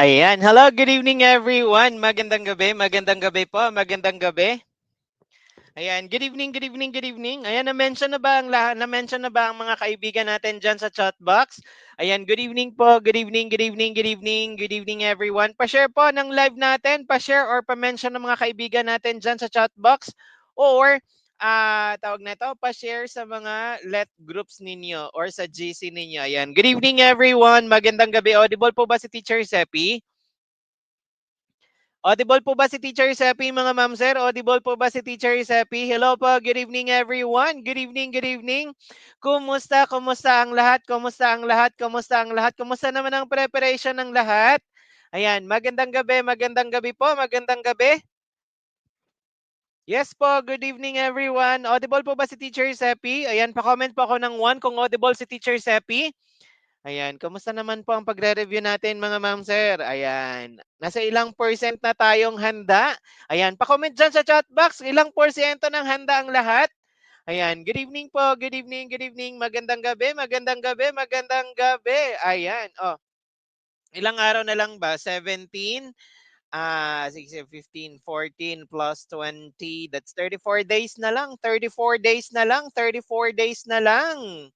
Ayan. Hello, good evening everyone. Magandang gabi po, magandang gabi. Ayan, good evening, good evening, good evening. Ayan, na-mention na ba ang na-mention na ba ang mga kaibigan natin diyan sa chat box? Ayan, good evening po. Good evening, good evening, good evening. Good evening everyone. Pa-share po ng live natin, pa-share or pa-mention ng mga kaibigan natin diyan sa chat box or tawag na ito, pa-share sa mga let groups ninyo or sa GC ninyo. Ayan, good evening everyone. Magandang gabi. Audible po ba si Teacher Seppi? Audible po ba si Teacher Seppi, mga ma'am sir? Audible po ba si Teacher Seppi? Hello po, good evening everyone. Good evening, good evening. Kumusta? Kumusta ang lahat? Kumusta ang lahat? Kumusta ang lahat? Kumusta naman ang preparation ng lahat? Ayan, magandang gabi po, magandang gabi. Yes po, good evening everyone. Audible po ba si Teacher Seppi? Ayan, pa-comment po ako ng 1 kung audible si Teacher Seppi. Ayan, kamusta naman po ang pagre-review natin mga ma'am sir? Ayan, nasa ilang percent na tayong handa? Ayan, pa-comment dyan sa chat box, ilang porsyento ng handa ang lahat? Ayan, good evening po, good evening, good evening. Magandang gabi, magandang gabi, magandang gabi. Ayan, oh, ilang araw na lang ba? 17? 16, 15, 14 plus 20. That's 34 days na lang. 34 days na lang. 34 days na lang.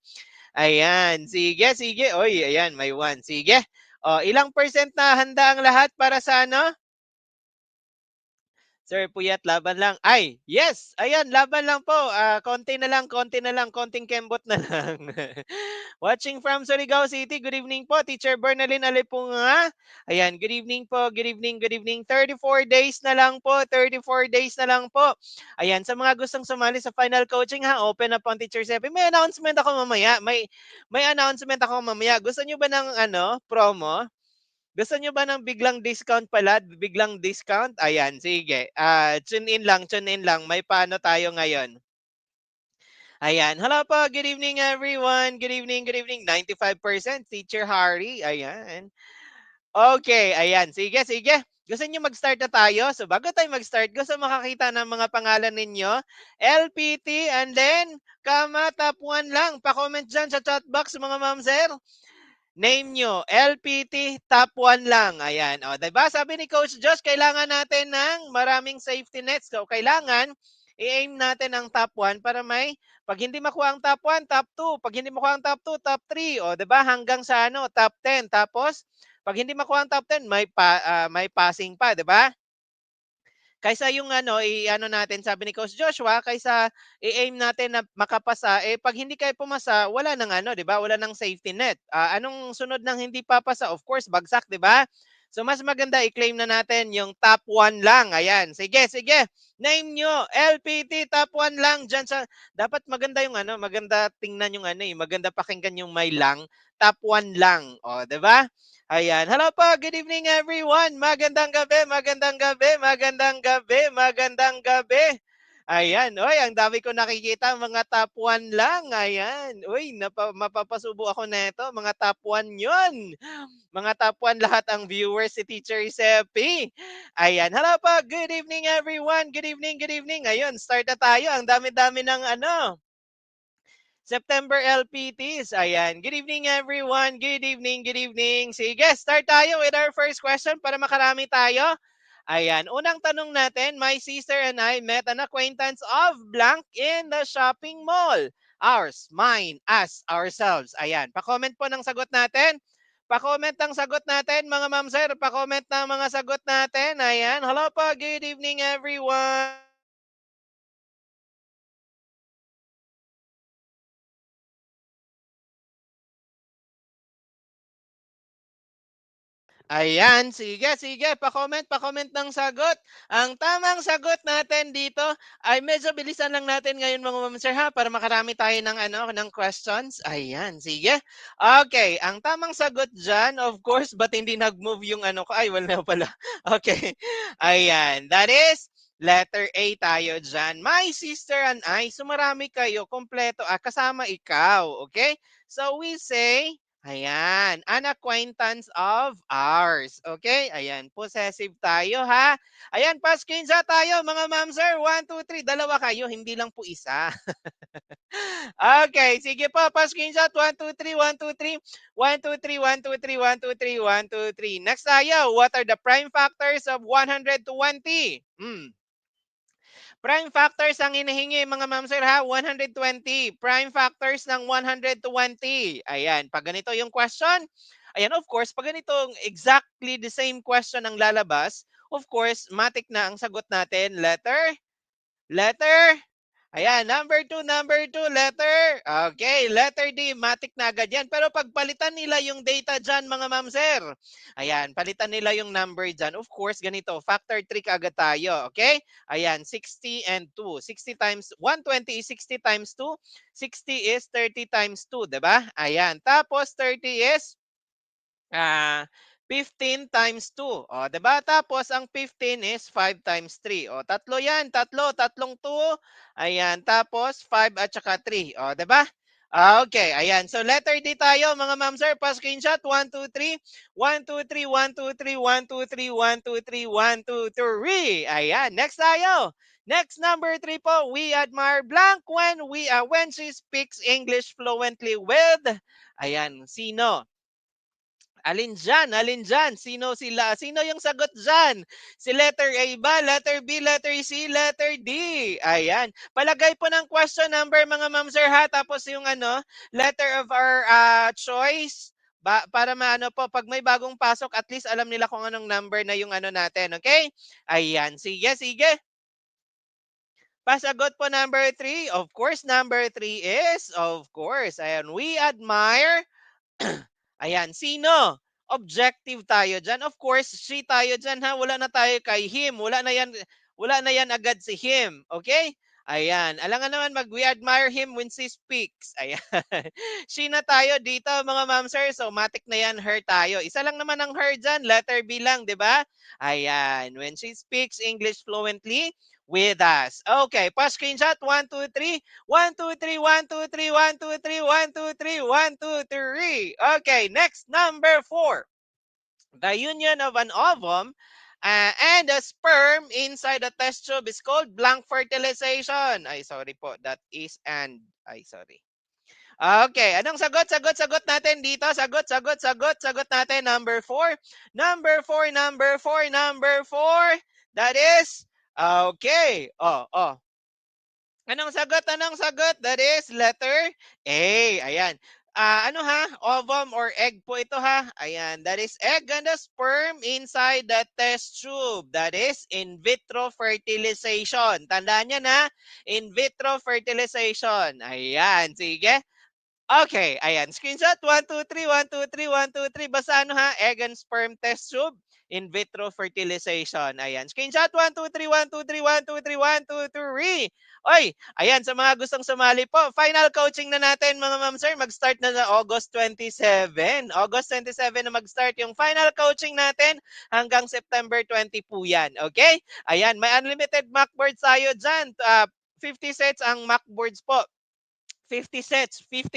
Ayan, sige, sige. Oy, ayan, may 1. Sige. O, ilang percent na handa ang lahat para sa ano? Sir Puyat, laban lang. Ay, yes! Ayan, laban lang po. Konti na lang, konting kembot na lang. Watching from Surigao City, good evening po. Teacher Bernalyn Alipunga. Ayan, good evening po, good evening, good evening. 34 days na lang po, 34 days na lang po. Ayan, sa mga gustong sumali sa final coaching ha, open up on Teacher Sepi. May announcement ako mamaya. May announcement ako mamaya. Gusto nyo ba ng ano, promo? Gusto niyo ba ng biglang discount pala? Biglang discount? Ayan, sige. Tune in lang. May paano tayo ngayon. Ayan. Hello po. Good evening, everyone. Good evening, good evening. 95% Teacher Harry. Ayan. Okay, ayan. Sige, sige. Gusto niyo mag-start na tayo? So bago tayo mag-start, gusto makakita ng mga pangalan ninyo? LPT and then, top 1 lang. Pa-comment dyan sa chat box, mga ma'am sir. Name nyo, LPT, top 1 lang. Ayan. O, diba? Sabi ni Coach Josh, kailangan natin ng maraming safety nets. So, kailangan i-aim natin ang top 1 para pag hindi makuha ang top 1, top 2. Pag hindi makuha ang top 2, top 3. O, diba? Hanggang sa top 10. Tapos, pag hindi makuha ang top 10, may passing pa, diba? Kaysa yung i-ano natin, sabi ni Coach Joshua, kaysa i-aim natin na makapasa, pag hindi kayo pumasa, wala nang 'di ba? Wala nang safety net. Anong sunod ng hindi papasa? Of course, bagsak, 'di ba? So mas maganda i-claim na natin yung top 1 lang. Ayan. Sige, sige. Name nyo, LPT top 1 lang diyan sa dapat maganda yung maganda tingnan yung maganda pakinggan yung may lang, top 1 lang. O, 'di ba? Ayan. Hello po. Good evening everyone. Magandang gabi, magandang gabi, magandang gabi, magandang gabi. Ayan. Uy, ang dami ko nakikita. Mga top 1 lang. Ayan. Uy, mapapasubo ako neto. Mga top 1 yun. Mga top 1 lahat ang viewers si Teacher Seppi. Ayan. Hello po. Good evening everyone. Good evening, good evening. Ayun, start na tayo. Ang dami-dami ng September LPTs. Ayan. Good evening everyone. Good evening, good evening. Sige, start tayo with our first question para makarami tayo. Ayan, unang tanong natin, my sister and I met an acquaintance of blank in the shopping mall. Ours, mine, us, ourselves. Ayan, pa-comment po ng sagot natin. Pa-comment ang sagot natin, mga ma'am sir. Pa-comment ng mga sagot natin. Ayan, hello po, good evening everyone. Ayan, sige, sige, pa-comment ng sagot. Ang tamang sagot natin dito ay medyo bilisan lang natin ngayon mga ma'am sir ha para makarami tayo ng ng questions. Ayan, sige. Okay, ang tamang sagot diyan, of course, ba't hindi nag-move yung ko? Ay, wala pala. Okay. Ayan, that is letter A tayo diyan. My sister and I, sumarami kayo, kompleto kasama ikaw, okay? So we say ayan, an acquaintance of ours. Okay? Ayan, possessive tayo ha. Ayan, pa-screenshot tayo mga ma'am sir. 1, 2, 3. Dalawa kayo, hindi lang po isa. Okay, sige po, pa-screenshot. 1, 2, 3, 1, 2, 3. 1, 2, 3, 1, 2, 3, 1, 2, 3, 1, 2, 3. Next tayo, what are the prime factors of 120? Prime factors ang hinihingi mga ma'am sir ha, 120. Prime factors ng 120. Ayan, pag ganito yung question, ayan of course, pag ganitong exactly the same question ang lalabas, of course, matik na ang sagot natin, letter, ayan, number two, letter. Okay, letter D, matik na agad yan. Pero pagpalitan nila yung data dyan, mga ma'am sir. Ayan, palitan nila yung number dyan. Of course, ganito, factor 3 kaagad tayo. Okay? Ayan, 60 and 2. 60 times, 120 is 60 times 2. 60 is 30 times 2, diba? Ayan, tapos 30 is Ah, 15 times 2. O, 'di ba? Tapos ang 15 is 5 times 3. O, tatlo 'yan, tatlong 2. Ayan, tapos 5 at saka 3. O, 'di ba? Okay, ayan. So letter D tayo, mga ma'am sir. Pa-screenshot. 1, 2, 3. 1, 2, 3, 1, 2, 3, 1, 2, 3, 1, 2, 3, 1, 2, 3. Ayan, next tayo. Next number 3 po, we admire blank when she speaks English fluently with ayan, sino? Alin diyan? Alin diyan? Sino sila? Sino yung sagot diyan? Si letter A ba? Letter B? Letter C? Letter D? Ayan. Palagay po ng question number mga ma'am sir ha. Tapos yung letter of our choice. Para maano po, pag may bagong pasok, at least alam nila kung anong number na yung natin. Okay? Ayan. Sige, sige. Pasagot po number 3. Of course, number 3 is, of course, ayan, we admire ayan, sino? Objective tayo diyan. Of course, she tayo diyan ha. Wala na tayo kay him. Wala na yan agad si him. Okay? Ayan. Alangan naman we admire him when she speaks. Ayan. She na tayo dito mga ma'am sir. So matik na yan her tayo. Isa lang naman ang her diyan. Letter B lang, 'di ba? Ayan. When she speaks English fluently with us. Okay, pa-screenshot. 1, 2, 3. 1, 2, 3, 1, 2, 3, 1, 2, 3, 1, 2, 3, 1, 2, 3. Okay, next, number 4. The union of an ovum and a sperm inside a test tube is called blank fertilization. Ay, sorry po. That is and. Ay, sorry. Okay, anong sagot natin dito? Sagot natin. Number 4. Number 4. That is, okay. Anong sagot? Anong sagot? That is letter A. Ayan. Ano ha? Ovum or egg po ito ha. Ayan. That is egg and the sperm inside the test tube. That is in vitro fertilization. Tandaan nyo na. In vitro fertilization. Ayan. Sige. Okay, ayan. Screenshot, 1, 2, 3, 1, 2, 3, 1, 2, 3. Basta ha, egg and sperm test tube, in vitro fertilization. Ayan. Screenshot, 1, 2, 3, 1, 2, 3, 1, 2, 3, 1, 2, 3. Oy, ayan, sa mga gustong sumali po, final coaching na natin mga ma'am sir. Mag-start na sa August 27. August 27 na mag-start yung final coaching natin hanggang September 20 po yan. Okay? Ayan, may unlimited mock boards tayo dyan. 50 sets ang mock boards po. 50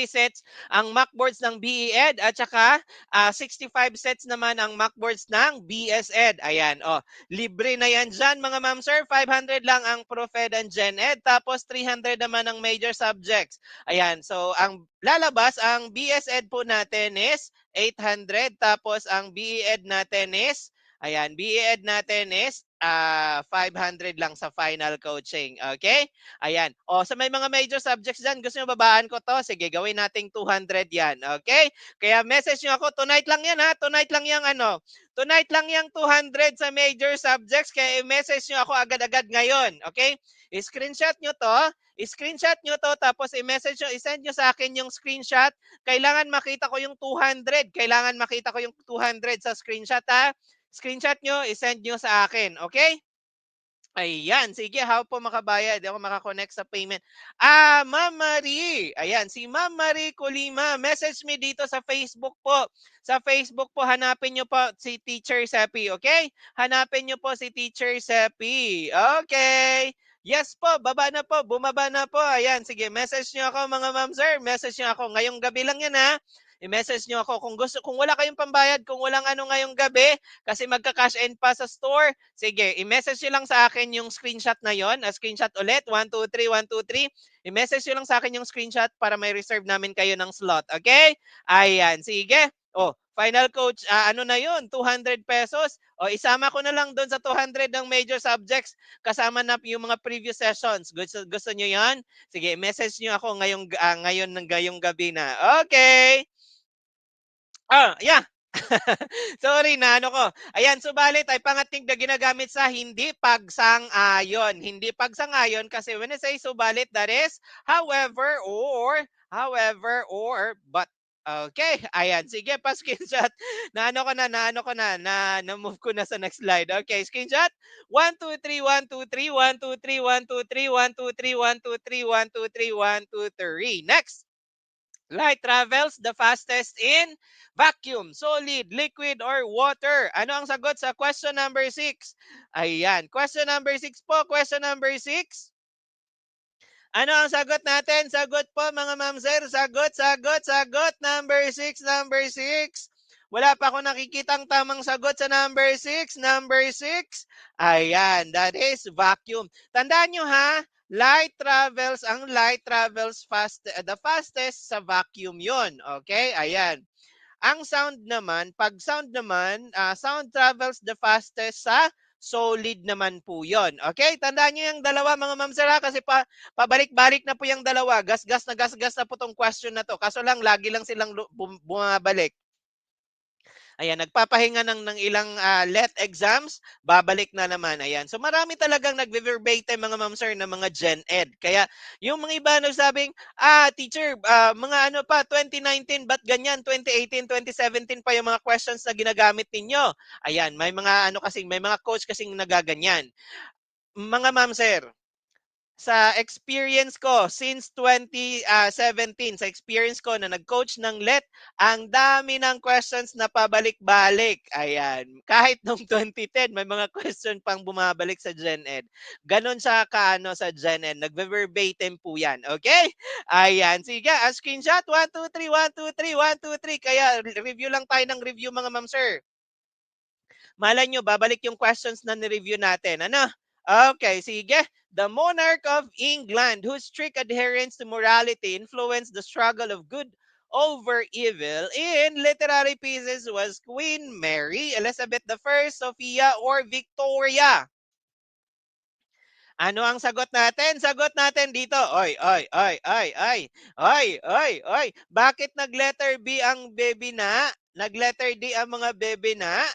sets ang MacBoards ng BE-Ed at saka 65 sets naman ang MacBoards ng BS-Ed. Ayan, libre na yan dyan mga ma'am sir. 500 lang ang Prof-Ed and Gen-Ed tapos 300 naman ang major subjects. Ayan, so ang lalabas, ang BS-Ed po natin is 800 tapos ang BE-Ed natin is BE-Ed natin is 500 lang sa final coaching. Okay? Ayan. O, sa may mga major subjects dyan, gusto nyo babaan ko to? Sige, gawin nating 200 yan. Okay? Kaya message nyo ako, tonight lang yan ha. Tonight lang yung Tonight lang yung 200 sa major subjects. Kaya i-message nyo ako agad-agad ngayon. Okay? I-screenshot nyo to. I-screenshot nyo to. Tapos i-message nyo, i-send nyo sa akin yung screenshot. Kailangan makita ko yung 200. Kailangan makita ko yung 200 sa screenshot ha. Screenshot nyo, i-send nyo sa akin. Okay? Ayan, sige, how po makabayad? Ako makakonect sa payment. Ma'am Marie. Ayan, si Ma'am Marie Colima. Message me dito sa Facebook po. Sa Facebook po, hanapin nyo po si Teacher Seppi, okay? Hanapin nyo po si Teacher Seppi. Okay. Yes po, baba na po, bumaba na po. Ayan, sige, message nyo ako mga ma'am sir. Message nyo ako. Ngayong gabi lang yan ha. I-message nyo ako kung wala kayong pambayad, kung walang ngayong gabi, kasi magka-cash in pa sa store. Sige, i-message nyo lang sa akin yung screenshot na yon. Screenshot ulit, 123, 123. I-message nyo lang sa akin yung screenshot para may reserve namin kayo ng slot. Okay? Ayan, sige. Final coach, ano na yun? 200 pesos. Isama ko na lang doon sa 200 ng major subjects. Kasama na yung mga previous sessions. Gusto nyo yan? Sige, message nyo ako ngayon ng gayong gabi na. Okay. Yeah. Sorry na ko. Ayan, subalit ay pangating na ginagamit sa hindi pagsang-ayon. Hindi pagsang-ayon kasi when I say subalit, that is however, but. Okay, ayan. Sige, pa-screenshot. Na-move ko na sa next slide. Okay, screenshot. 1, 2, 3, 1, 2, 3, 1, 2, 3, 1, 2, 3, 1, 2, 3, 1, 2, 3, 1, 2, 3, 1, 2, 3. Next. Light travels the fastest in vacuum, solid, liquid, or water. Ano ang sagot sa question number 6? Ayan. Question number 6 po. Question number 6. Ano ang sagot natin? Sagot po mga ma'am sir. Sagot. Number 6, number 6. Wala pa ako nakikitang tamang sagot sa number 6. Number 6. Ayan, that is vacuum. Tandaan nyo ha, ang light travels the fastest sa vacuum yon. Okay, ayan. Ang sound naman, sound travels the fastest sa solid naman po yon. Okay? Tandaan nyo yung dalawa mga ma'am sir ha, kasi pabalik-balik na po yung dalawa. Gasgas na po tong question na to. Kaso lang, lagi lang silang bumabalik. Ayan, nagpapahinga ng ilang let exams, babalik na naman. Ayan. So marami talagang nagve-verbatim mga ma'am sir ng mga Gen Ed. Kaya yung mga iba nagsabing, teacher, mga ano pa, 2019, ba't ganyan? 2018, 2017 pa yung mga questions na ginagamit ninyo. Ayan, may mga coach kasing nagaganyan. Mga ma'am sir, sa experience ko since 2017, sa experience ko na nag-coach ng LET, ang dami ng questions na pabalik-balik. Ayan. Kahit nung 2010, may mga question pang bumabalik sa Gen Ed. Ganon siya sa Gen Ed. Nagve-verbatim po yan. Okay? Ayan. Sige, screenshot. 1, 2, 3, 1, 2, 3, 1, 2, 3. Kaya review lang tayo ng review mga ma'am sir. Malay nyo, babalik yung questions na ni-review natin. Ano? Okay, sige. The monarch of England, whose strict adherence to morality influenced the struggle of good over evil in literary pieces was Queen Mary, Elizabeth I, Sophia, or Victoria. Ano ang sagot natin? Sagot natin dito. Oy. Bakit nag-letter B ang baby na? Nag-letter D ang mga baby na?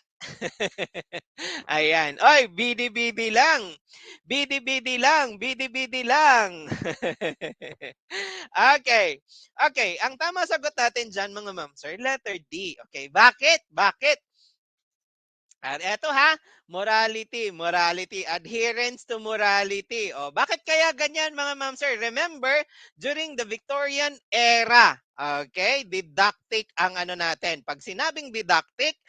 Ayan. Oy, bidi-bidi lang. Bidi-bidi lang. Bidi-bidi lang. Okay. Okay. Ang tama sagot natin dyan, mga ma'am sir, letter D. Okay. Bakit? Bakit? At eto ha, morality, adherence to morality. Bakit kaya ganyan mga ma'am sir? Remember, during the Victorian era, okay, didactic ang ano natin. Pag sinabing didactic,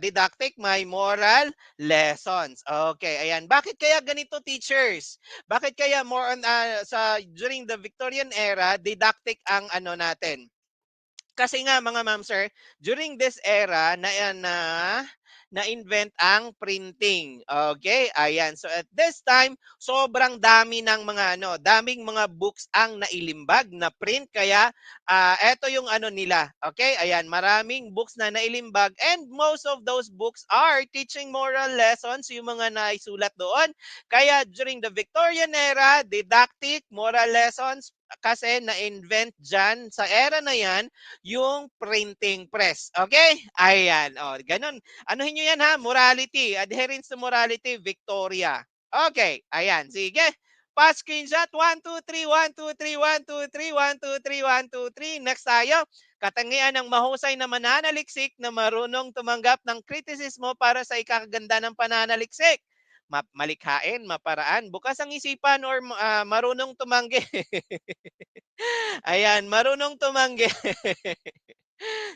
didactic, may moral lessons. Okay, ayan. Bakit kaya ganito, teachers? Bakit kaya more on sa during the Victorian era, didactic ang ano natin? Kasi nga mga ma'am sir, during this era na-invent ang printing. Okay? Ayan. So at this time, sobrang dami ng mga daming mga books ang nailimbag na print kaya eto yung ano nila. Okay? Ayan, maraming books na nailimbag and most of those books are teaching moral lessons, yung mga naisulat doon. Kaya during the Victorian era, didactic, moral lessons kasi na-invent dyan sa era na yan yung printing press. Okay? Ayan. O, ganun. Anuhin nyo yan ha. Morality. Adherence to morality. Victoria. Okay. Ayan. Sige. Pa-screenshot. 1, 2, 3, 1, 2, 3, 1, 2, 3, 1, 2, 3, 1, 2, 3. Next tayo. Katangian ng mahusay na mananaliksik na marunong tumanggap ng kritisismo para sa ikakaganda ng pananaliksik. Malikhain, maparaan, bukas ang isipan or marunong tumanggi. Ayan, marunong tumanggi.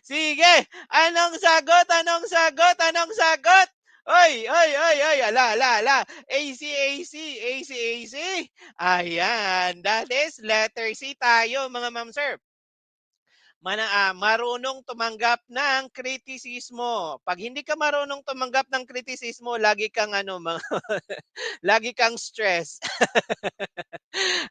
Sige, anong sagot? Anong sagot? Anong sagot? Oy, oy, oy, oy, ala, ala, ala. AC, AC, AC, AC. Ayan, that is letter C tayo, mga ma'am sir. Marunong tumanggap ng kritisismo. Pag hindi ka marunong tumanggap ng kritisismo, lagi kang lagi kang stress.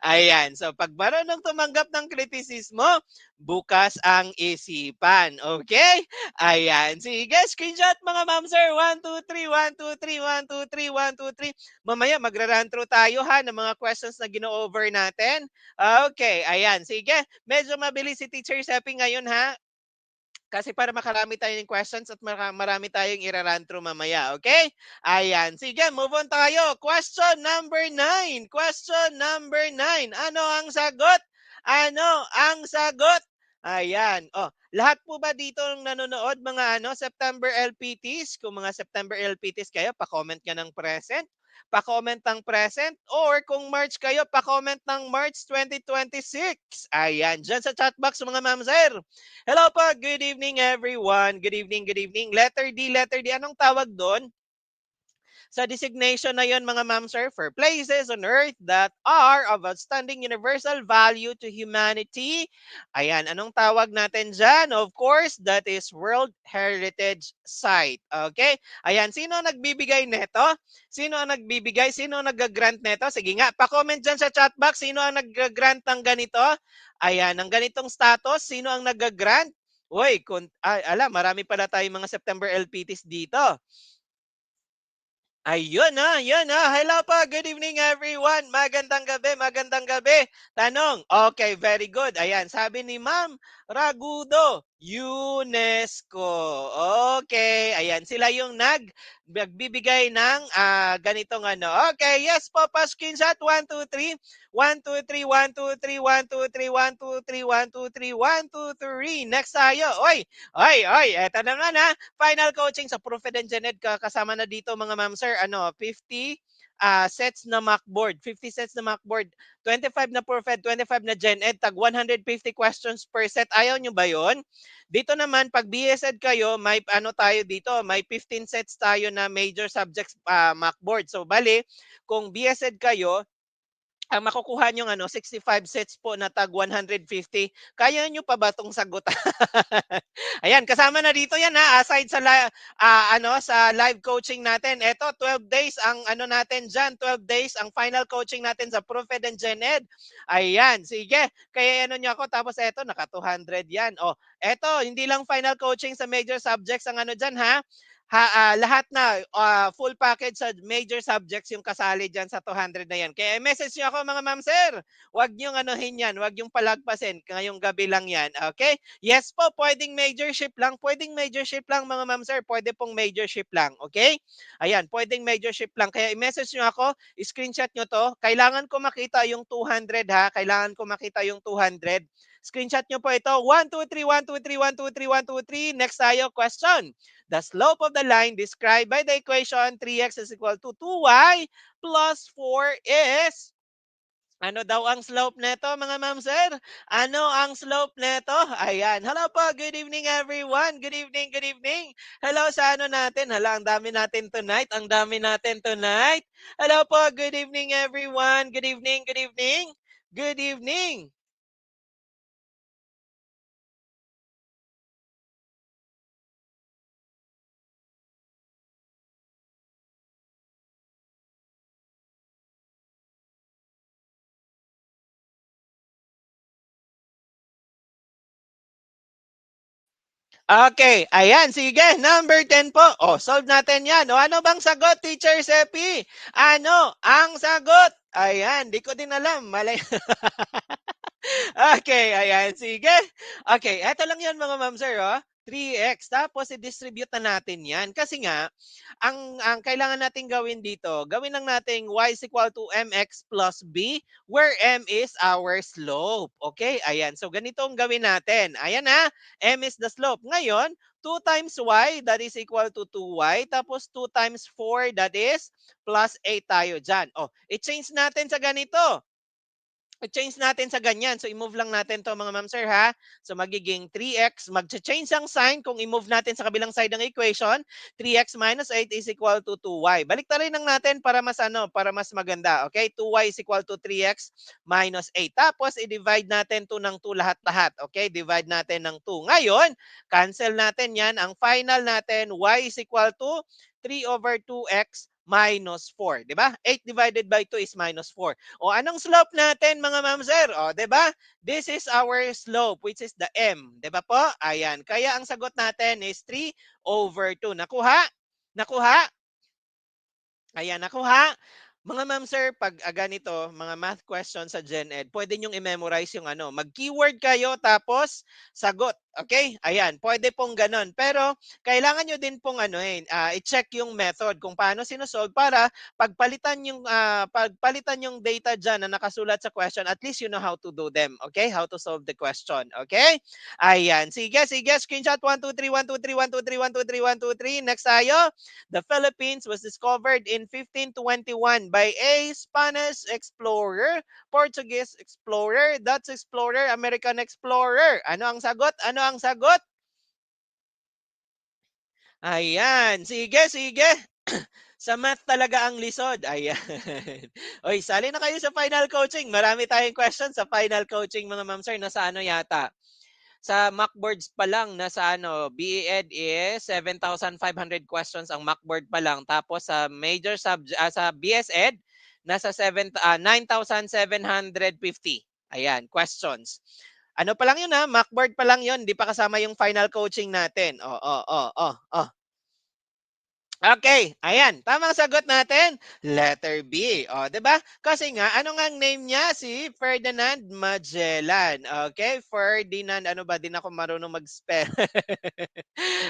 Ayan. So, pag marunong tumanggap ng kritisismo, bukas ang isipan. Okay? Ayan. Sige, screenshot mga ma'am sir. 1, 2, 3, 1, 2, 3, 1, 2, 3, 1, 2, 3. Mamaya, magra-run through tayo ha ng mga questions na gino-over natin. Okay. Ayan. Sige. Medyo mabilis si Teacher Sepping ngayon ha. Kasi para makarami tayong questions at marami tayong ira-run through mamaya, okay? Ayan, sige, move on tayo. Question number 9. Question number 9. Ano ang sagot? Ano ang sagot? Ayan. Oh, lahat po ba dito ng nanonood mga September LPTs? Kung mga September LPTs kayo, pa-comment ka ng present. Pa-comment ng present or kung March kayo, pa-comment ng March 2026. Ayan, dyan sa chat box mga ma'am sir. Hello po, good evening everyone. Good evening, good evening. Letter D, letter D. Anong tawag doon? Sa designation na yon mga ma'am sir, for places on earth that are of outstanding universal value to humanity. Ayan, anong tawag natin dyan? Of course, that is World Heritage Site. Okay? Ayan, sino ang nagbibigay neto? Sino ang nagbibigay? Sino ang nag-grant neto? Sige nga, pa-comment dyan sa chat box. Sino ang nag-grant ng ganito? Ayan, ng ganitong status. Sino ang nag-grant? Uy, marami pala tayong mga September LPTs dito. Ayun na, yun na. Hello po, good evening everyone. Magandang gabi, magandang gabi. Tanong, okay, very good. Ayan, sabi ni Ma'am Ragudo, UNESCO. Okay, ayan, sila yung nagbibigay ng ganitong ano. Okay, yes po, pa-screenshot. 1, 2, 3. 1, 2, 3, 1, 2, 3, 1, 2, 3, 1, 2, 3, 1, 2, 3, 1, 2, 3. Next tayo. Oy, oy, oy, eto naman ha. Final coaching sa Proofed and Gened kasama na dito mga ma'am sir, 50 sets na mockboard, 50 sets na mockboard, 25 na Proofed, 25 na Gened, tag 150 questions per set. Ayaw nyo ba yon? Dito naman, pag BSED kayo, may tayo dito, may 15 sets tayo na major subjects mockboard. So, bali, kung BSED kayo, ang makukuha niyong 65 sets po na tag 150. Kaya niyo pa ba 'tong sagutan? Ayan, kasama na dito 'yan ha, aside sa sa live coaching natin. Eto 12 days ang natin diyan, 12 days ang final coaching natin sa Proofed and Gened. Ayan, sige. Kaya niyo ako tapos eto naka 200 'yan. Oh, eto hindi lang final coaching sa major subjects ang diyan ha. Lahat na full package sa major subjects yung kasali diyan sa 200 na yan. Kaya message niyo ako mga ma'am sir. Huwag niyo anuhin yan, huwag yung palagpasin. Ngayong gabi lang yan, okay? Yes po, pwedeng majorship lang. Pwedeng majorship lang mga ma'am sir. Pwede pong majorship lang, okay? Ayan, pwedeng majorship lang. Kaya i-message niyo ako, screenshot niyo to. Kailangan ko makita yung 200 ha. Kailangan ko makita yung 200. Screenshot niyo po ito. 1, 2, 3, 1, 2, 3, 1, 2, 3, 1, 2, 3. Next tayo, question. The slope of the line described by the equation 3x is equal to 2y plus 4 is Ano daw ang slope neto mga ma'am, sir? Ano ang slope neto? Ayan. Hello po, good evening everyone. Good evening, good evening. Hello sa ano natin. Hala, ang dami natin tonight. Ang dami natin tonight. Hello po, good evening everyone. Good evening, good evening. Good evening. Okay, ayan, sige, number 10 po. Oh, solve natin yan. O, ano bang sagot, Teacher Sepi? Ano ang sagot? Ayan, di ko din alam. Malay. Okay, ayan, sige. Okay, eto lang yan mga ma'am sir, oh. 3x tapos i-distribute na natin 'yan kasi nga ang kailangan nating gawin dito, gawin lang nating y is equal to mx plus b where m is our slope. Okay? Ayan. So ganito ang gawin natin. Ayan na, m is the slope. Ngayon, 2 times y that is equal to 2y tapos 2 times 4 that is plus 8 tayo diyan. Oh, i-change natin sa ganito. I-change natin sa ganyan. So, i-move lang natin to mga ma'am sir ha. So, magiging 3x. Mag-change ang sign kung i-move natin sa kabilang side ng equation. 3x minus 8 is equal to 2y. Balik na rin lang natin para mas para mas maganda. Okay? 2y is equal to 3x minus 8. Tapos, i-divide natin to ng 2 lahat-lahat. Okay? Divide natin ng 2. Ngayon, cancel natin yan. Ang final natin, y is equal to 3 over 2x minus 4. Di ba? 8 divided by 2 is minus 4. O anong slope natin mga ma'am sir? O, 'di ba? This is our slope which is the m, 'di ba po? Ayan. Kaya ang sagot natin is 3 over 2. Nakuha? Nakuha? Ayan, nakuha? Mga ma'am sir, pag ganito, mga math questions sa Gen Ed, pwede nyong i-memorize yung ano, mag-keyword kayo tapos sagot. Okay? Ayan, pwede pong ganon. Pero kailangan nyo din pong i-check yung method kung paano sinusolve para pagpalitan yung data dyan na nakasulat sa question, at least you know how to do them. Okay? How to solve the question. Okay? Ayan. Sige, sige. Screenshot 1, 2, 3, 1, 2, 3, 1, 2, 3, 1, 2, 3, 1, 2, 3. Next tayo. The Philippines was discovered in 1521 by a Spanish explorer, Portuguese explorer, Dutch explorer, American explorer. Ano ang sagot? Ano ang sagot? Ayan. Sige, sige. Sa math talaga ang lisod. Ayan. Oy, sali na kayo sa final coaching. Marami tayong questions sa final coaching mga ma'am sir. Nasa ano yata? Sa mockboards pa lang nasa BE-Ed is 7,500 questions ang mockboard pa lang. Tapos sa major subject sa BS-Ed nasa 9,750. Ayan, questions. Ano pa lang 'yun ha, mockboard pa lang 'yun, hindi pa kasama yung final coaching natin. Oh. Okay, ayan. Tamang sagot natin, letter B. O, 'di ba? Kasi nga, ano nga ang name niya? Si Ferdinand Magellan. Okay, Ferdinand, ano ba? Din ako marunong mag-spell.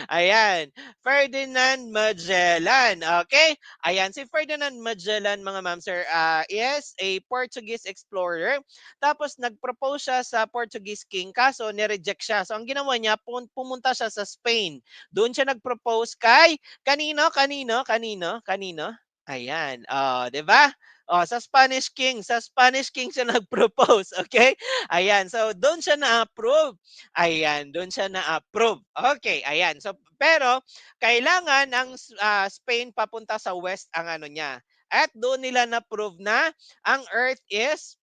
Ayan, Ferdinand Magellan. Okay? Ayan, si Ferdinand Magellan, mga ma'am sir, is a Portuguese explorer. Tapos nag-propose siya sa Portuguese king, kaso nireject siya. So ang ginawa niya, pumunta siya sa Spain. Doon siya nag-propose kay kanino, kanino, kanino, kanino? Ayan, 'di ba? Sa Spanish king siya nag-propose, okay? Ayan, so doon siya na-approve. Ayan, doon siya na-approve. Okay, ayan. So pero kailangan ang Spain papunta sa west ang ano niya. At doon nila na-prove na ang Earth is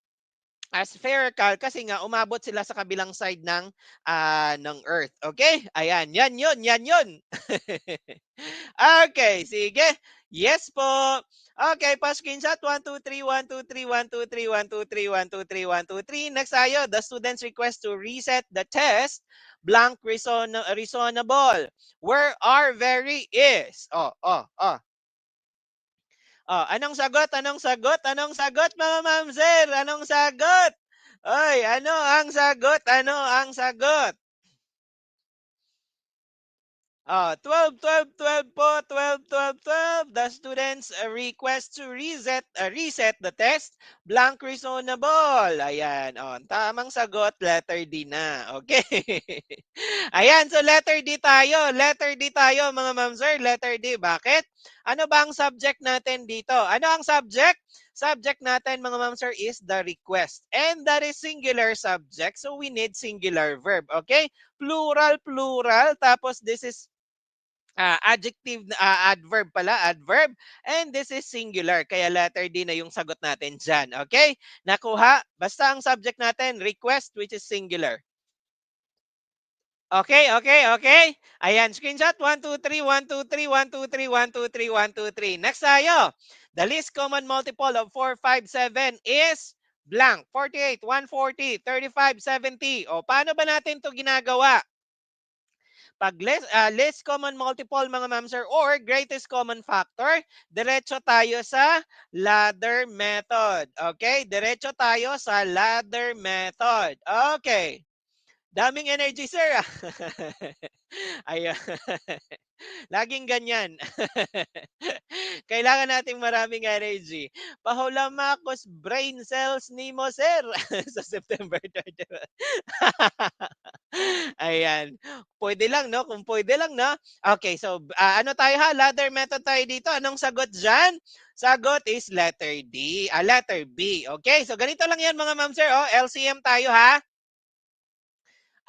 spherical kasi nga umabot sila sa kabilang side ng Earth. Okay? Ayan, yan yun, yan yun. Okay, sige. Yes po. Okay, pa-screenshot. 1, 2, 3, 1, 2, 3, 1, 2, 3, 1, 2, 3, 1, 2, 3, 1, 2, 3. Next tayo, the students request to reset the test. Blank reasonable. Where are very is. Anong sagot? Anong sagot? Anong sagot, mga ma'am sir? Anong sagot? Oy, ano ang sagot? Ano ang sagot? 12, 12, 12 po, 12, 12, 12. The students request to reset the test. Blank reasonable. Ayan, tamang sagot, letter D na. Okay. Ayan, so letter D tayo. Letter D tayo, mga ma'am sir. Letter D. Bakit? Ano ba ang subject natin dito? Ano ang subject? Subject natin mga ma'am sir is the request. And that is singular subject. So we need singular verb. Okay? Plural, plural. Tapos this is adjective, adverb pala, adverb. And this is singular. Kaya letter D na yung sagot natin dyan. Okay? Nakuha? Basta ang subject natin, request, which is singular. Okay, okay, okay. Ayan, screenshot. 1, 2, 3, 1, 2, 3, 1, 2, 3, 1, 2, 3, 1, 2, 3. Next tayo. The least common multiple of 4, 5, 7 is blank. 48, 140, 35, 70. O, paano ba natin to ginagawa? Pag least common multiple mga ma'am sir or greatest common factor, diretso tayo sa ladder method. Okay? Diretso tayo sa ladder method. Okay. Daming energy sir. Ayan. Laging ganyan. Kailangan nating maraming energy. Pahulamacos brain cells ni mo, sir. Sa September 30. Ayan. Pwede lang, no? Kung pwede lang, no? Okay, so ano tayo ha? Ladder method tayo dito. Anong sagot dyan? Sagot is letter D. Letter B. Okay, so ganito lang yan mga ma'am sir. Oh, LCM tayo ha.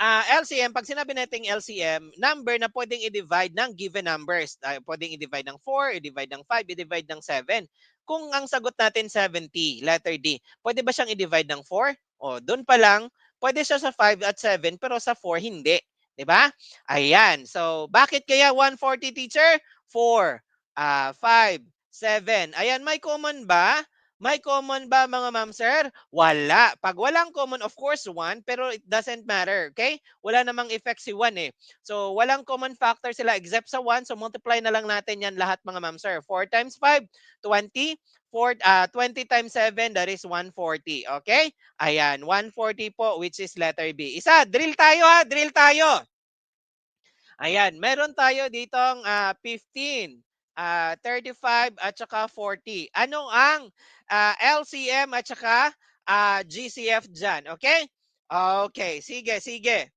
LCM, pag sinabi nating LCM, number na pwedeng i-divide ng given numbers. Pwedeng i-divide ng 4, i-divide ng 5, i-divide ng 7. Kung ang sagot natin 70, letter D, pwede ba siyang i-divide ng 4? O, doon pa lang, pwede siya sa 5 at 7, pero sa 4, hindi. 'Di ba? Ayan. So, bakit kaya 140, teacher? 4, 5, 7. Ayan, may common ba? May common ba mga ma'am sir? Wala. Pag walang common, of course, 1, pero it doesn't matter, okay? Wala namang effect si 1 eh. So, walang common factor sila except sa 1. So, multiply na lang natin yan lahat mga ma'am sir. 4 times 5, 20. 20 times 7, that is 140. Okay? Ayan, 140 po, which is letter B. Isa, drill tayo ha, drill tayo. Ayan, meron tayo ditong 15, 35 at saka 40. Ano ang LCM at saka GCF dyan? Okay? Okay, sige, sige.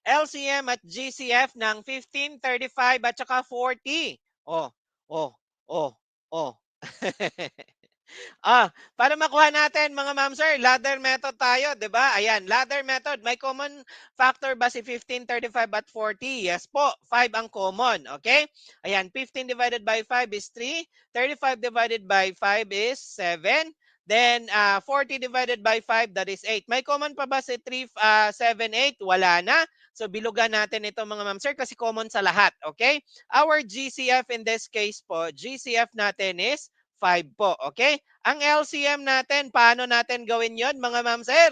LCM at GCF ng 15, 35 at saka 40. Oh, oh, oh, oh. Para makuha natin mga ma'am sir, ladder method tayo, 'di ba? Ayan, ladder method. May common factor ba si 15, 35 at 40? Yes po, 5 ang common, okay? Ayan, 15 divided by 5 is 3, 35 divided by 5 is 7, then 40 divided by 5, that is 8. May common pa ba si 3, 7, 8? Wala na. So bilugan natin ito mga ma'am sir kasi common sa lahat, okay? Our GCF in this case po, GCF natin is 5 po, okay? Ang LCM natin, paano natin gawin yon mga ma'am sir?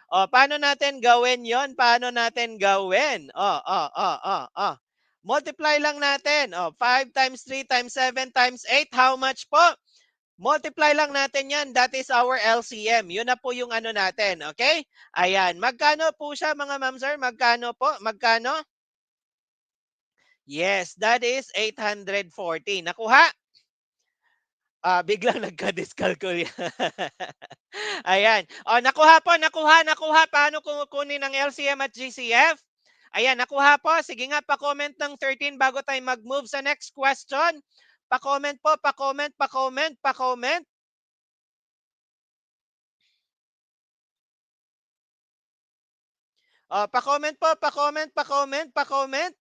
Paano natin gawin yon? Paano natin gawin? Multiply lang natin. 5 times 3 times 7 times 8, how much po? Multiply lang natin yan. That is our LCM. Yun na po yung ano natin, okay? Ayan. Magkano po siya mga ma'am sir? Magkano po? Magkano? Yes, that is 840. Nakuha? Biglang nagka-dyscalculia. Ayan. Nakuha po, nakuha, nakuha. Paano kukunin ang LCM at GCF? Ayan, nakuha po. Sige nga, pa-comment ng 13 bago tayo mag-move sa next question. Pa-comment po, pa-comment, pa-comment, pa-comment. Pa-comment po, pa-comment, pa-comment, pa-comment.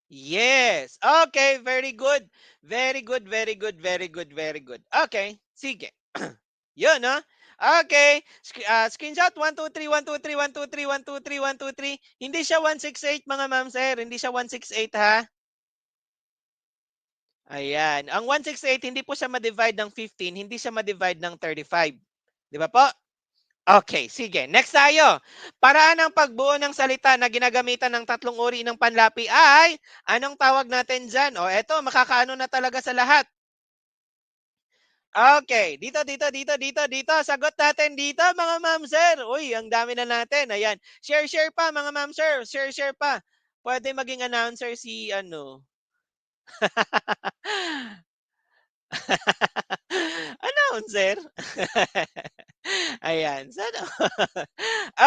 Yes. Okay, very good. Very good, very good, very good, very good. Okay, sige. Yun, no? Okay. Screenshot 1, 2, 3, 1, 2, 3, 1, 2, 3, 1, 2, 3, 1, 2, 3. Hindi siya 168 mga ma'am sir. Hindi siya 168 ha. Ayan. Ang 168 hindi po siya ma-divide ng 15, hindi siya ma-divide ng 35. Di ba po? Okay, sige. Next tayo. Paraan ng pagbuo ng salita na ginagamitan ng tatlong uri ng panlapi ay anong tawag natin dyan? Eto, makakaano na talaga sa lahat. Okay, dito, dito, dito, dito, dito. Sagot natin dito, mga ma'am sir. Uy, ang dami na natin. Ayan. Share, share pa, mga ma'am sir. Share, share pa. Pwede maging announcer si ano. Announcer. Ayan. Sana.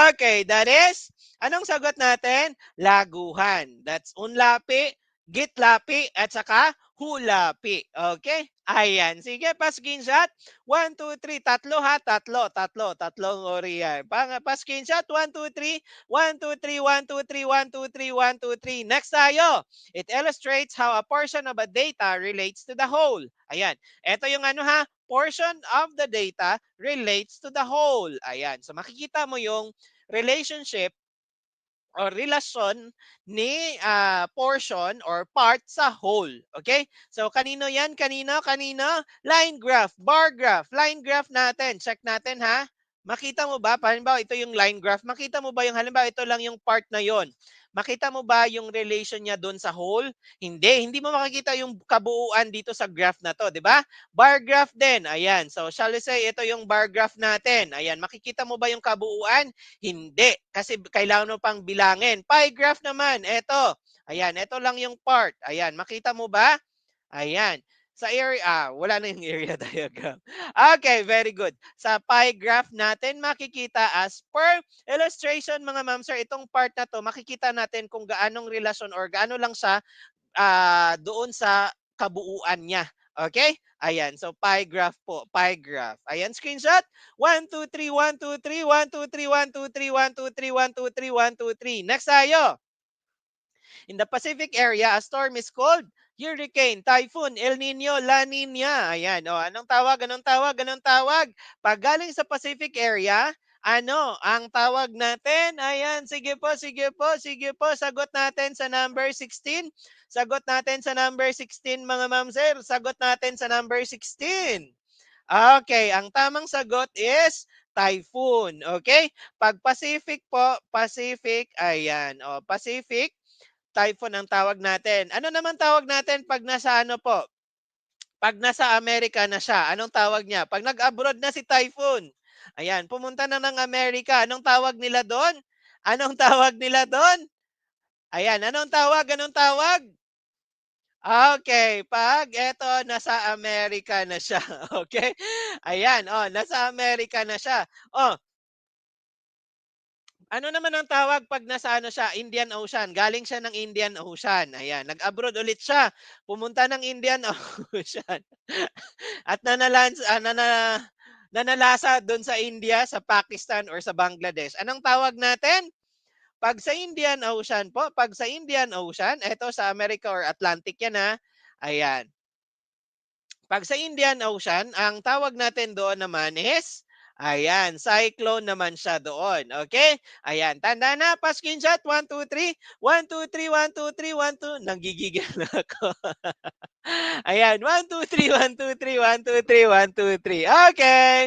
Okay, that is Anong sagot natin? Laguhan. That's unlapi, gitlapi, at saka hulapi. Okay? Ayan. Sige, pa-screenshot. 1, 2, 3. Tatlo ha. Tatlo. Tatlo. Tatlong ori yan. Pa-screenshot. 1, 2, 3. 1, 2, 3. 1, 2, 3. 1, 2, 3. 1, 2, 3. Next tayo. It illustrates how a portion of a data relates to the whole. Ayan. Ito yung ano ha. Portion of the data relates to the whole. Ayan. So makikita mo yung relationship or relasyon ni portion or part sa whole. Okay? So kanino yan? Kanino? Kanino? Line graph, bar graph, line graph natin. Check natin ha. Makita mo ba? Halimbawa, ito yung line graph. Makita mo ba yung halimbawa, ito lang yung part na yon. Makita mo ba yung relation niya doon sa whole? Hindi. Hindi mo makikita yung kabuuan dito sa graph na to, di ba? Bar graph din. Ayan. So, shall we say, ito yung bar graph natin. Ayan. Makikita mo ba yung kabuuan? Hindi, kasi kailangan mo pang bilangin. Pie graph naman, eto. Ayan, eto lang yung part. Ayan, makita mo ba? Ayan. Sa area, wala na yung area diagram. Okay, very good. Sa pie graph natin, makikita as per illustration mga ma'am sir, itong part na to, makikita natin kung gaanong relasyon or gaano lang siya doon sa kabuuan niya. Okay? Ayan. So, pie graph po. Pie graph. Ayan, screenshot. 1, 2, 3, 1, 2, 3, 1, 2, 3, 1, 2, 3, 1, 2, 3, 1, 2, 3, 1, 2, 3. Next tayo. In the Pacific area, a storm is called hurricane, typhoon, El Nino, La Nina. Ayan. O, anong tawag? Anong tawag? Anong tawag? Pag galing sa Pacific area, ano ang tawag natin? Ayan. Sige po, sige po, sige po. Sagot natin sa number 16. Sagot natin sa number 16, mga ma'am sir. Sagot natin sa number 16. Okay, ang tamang sagot is typhoon. Okay? Pag Pacific po, Pacific, ayan. O, Pacific, typhoon ang tawag natin. Ano naman tawag natin pag nasa ano po? Pag nasa Amerika na siya, anong tawag niya? Pag nag-abroad na si typhoon, ayan, pumunta na ng Amerika, anong tawag nila doon? Anong tawag nila doon? Ayan, anong tawag? Anong tawag? Okay, pag eto nasa Amerika na siya, okay? Ayan, oh, nasa Amerika na siya. Oh, ano naman ang tawag 'pag nasa ano siya, Indian Ocean, galing siya ng Indian Ocean, ayan, nag-abroad ulit siya, pumunta ng Indian Ocean at nanalasa do'n sa India, sa Pakistan or sa Bangladesh. Anong tawag natin? 'Pag sa Indian Ocean po, 'pag sa Indian Ocean, eto sa America or Atlantic 'yan, ayan. 'Pag sa Indian Ocean, ang tawag natin doon naman is, ayan, cyclone naman siya doon. Okay? Ayan, tanda na, pa-screenshot. 1, 2, 3. 1, 2, 3, 1, 2, 3, 1, 2. Nanggigigil na ako. Ayan, 1, 2, 3, 1, 2, 3, 1, 2, 3, 1, 2, 3. Okay.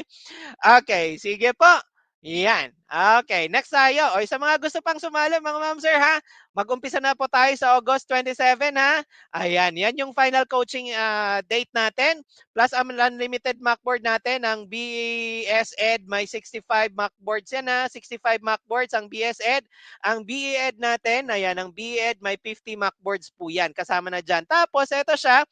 Okay, sige po. Yan. Okay, next tayo. O sa mga gusto pang sumali, mga ma'am sir ha, mag-umpisa na po tayo sa August 27 ha. Ayan, yan yung final coaching date natin. Plus ang unlimited mockboard natin, ang BS Ed, may 65 mockboards yan ha. 65 mockboards ang BS Ed. Ang BE Ed natin, ayan, ang BE Ed may 50 mockboards po yan. Kasama na dyan. Tapos, eto siya,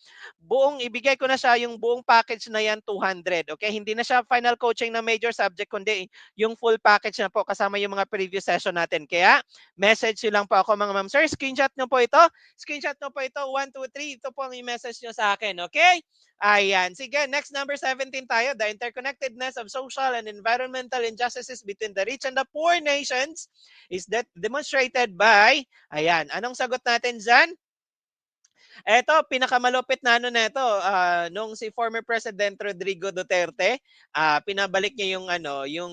ibigay ko na siya yung buong package na yan 200. Okay, hindi na siya final coaching na major subject kundi yung full package na po kasama yung mga previous session natin. Kaya message nyo lang po ako mga ma'am sir, screenshot nyo po ito. Screenshot nyo po ito 1, 2, 3. Ito po ang i-message nyo sa akin. Okay? Ayan. Sige, next number 17 tayo. The interconnectedness of social and environmental injustices between the rich and the poor nations is that demonstrated by, ayan, anong sagot natin dyan? Eto, pinakamalupit na ano neto, nung si former President Rodrigo Duterte, pinabalik niya yung ano, yung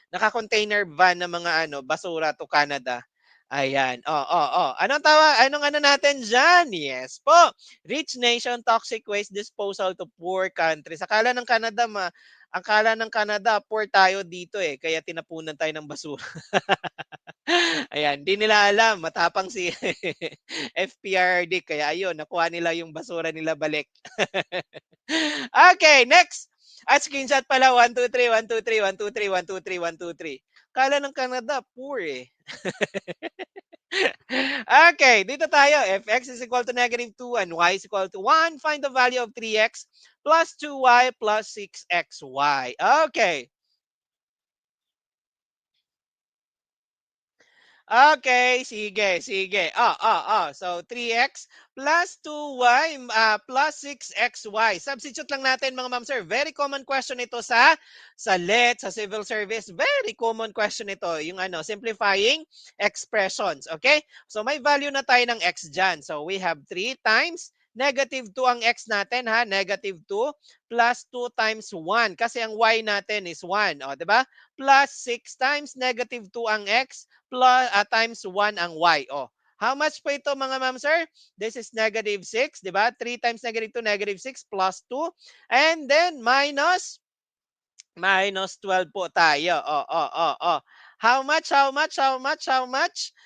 naka-container van na mga ano, basura to Canada. Ayan. Oh, oh, oh. Anong ano natin diyan? Yes po. Rich nation toxic waste disposal to poor countries. Akala ng Canada poor tayo dito eh, kaya tinapunan tayo ng basura. Ayan, di nila alam matapang si FPRD kaya ayun nakuha nila yung basura nila balik. Okay, next. At screenshot pala 1, 2, 3, 1, 2, 3, 1, 2, 3, 1, 2, 3, 1, 2, 3. Kala ng Canada, poor eh. Okay, dito tayo. If x is equal to -2 and y is equal to 1, find the value of 3x plus 2y plus 6xy. Okay. Okay, sige, sige. So 3x plus 2y plus 6xy. Substitute lang natin mga ma'am sir. Very common question ito sa LET, sa civil service. Very common question ito, yung ano, simplifying expressions, okay? So may value na tayo ng x diyan. So we have 3 times negative 2 ang x natin ha, negative 2 plus 2 times 1 kasi ang y natin is 1, o 'di ba? Plus 6 times negative 2 ang x plus times 1 ang y. Oh, how much po ito mga ma'am sir? This is negative 6, di ba? 3 times negative 2, negative 6 plus 2. And then minus 12 po tayo. How much, how much, how much, how much?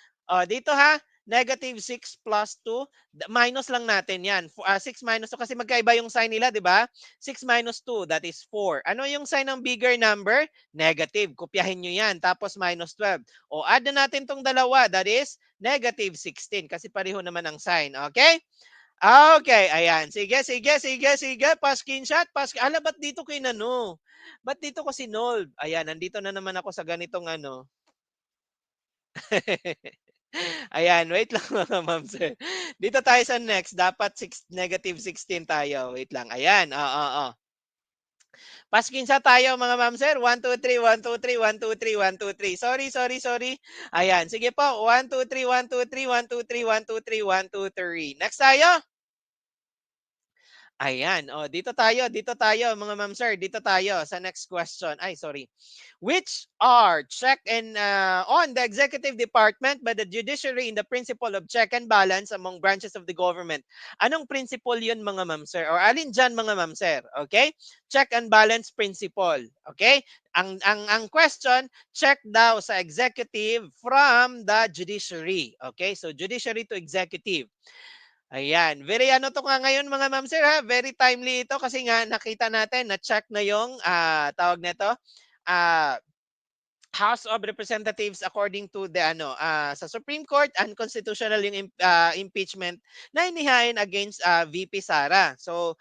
Dito ha, negative 6 plus 2, minus lang natin yan. 6 minus 2 kasi magkaiba yung sign nila, di ba? 6 minus 2, that is 4. Ano yung sign ng bigger number? Negative. Kopyahin nyo yan. Tapos minus 12. Add na natin tong dalawa, that is negative 16 kasi pareho naman ang sign. Okay? Okay, ayan. Sige, sige, sige, sige. Pa-screenshot. Ba't dito ko inano? Ba't dito ko sinold? Ayan, nandito na naman ako sa ganitong ano. Ayan, wait lang mga ma'am sir. Dito tayo sa next. Dapat negative 16 tayo. Wait lang. Ayan. Pa-screenshot tayo mga ma'am sir. 1, 2, 3, 1, 2, 3, 1, 2, 3, 1, 2, 3. Sorry, sorry, sorry. Ayan, sige po. 1, 2, 3, 1, 2, 3, 1, 2, 3, 1, 2, 3, 1, 2, 3. Next tayo. Ayan, dito tayo mga ma'am sir, dito tayo sa next question. Ay, sorry. Which are check and on the executive department by the judiciary in the principle of check and balance among branches of the government. Anong principle 'yun mga ma'am sir? Or alin diyan mga ma'am sir? Okay? Check and balance principle. Okay? Ang question, check daw sa executive from the judiciary. Okay? So judiciary to executive. Ayan, very ano 'to nga ngayon mga ma'am sir ha, very timely ito kasi nga nakita natin na-check na yung, tawag nito, ah, House of Representatives according to the ano, sa Supreme Court unconstitutional yung impeachment na inihain against VP Sara. So,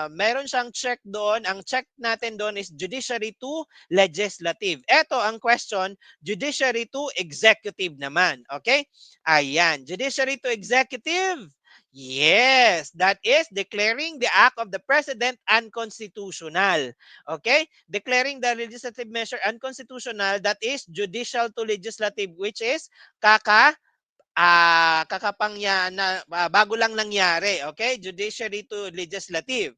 meron siyang check doon. Ang check natin doon is judiciary to legislative. Ito ang question, judiciary to executive naman. Okay? Ayan, judiciary to executive. Yes, that is declaring the act of the president unconstitutional. Okay? Declaring the legislative measure unconstitutional, that is judicial to legislative, which is kakapangya na bago lang nangyari, okay? Judiciary to legislative.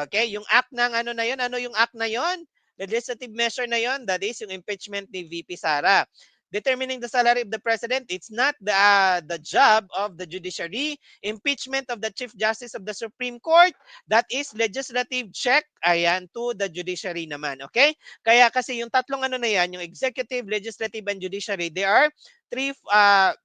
Okay? Yung act ng ano na 'yon, ano yung act na 'yon? Legislative measure na 'yon, that is yung impeachment ni VP Sara. Determining the salary of the president, it's not the job of the judiciary. Impeachment of the Chief Justice of the Supreme Court, that is legislative check, ayan, to the judiciary naman, okay? Kaya kasi yung tatlong ano na yan, yung executive, legislative, and judiciary, they are three ah,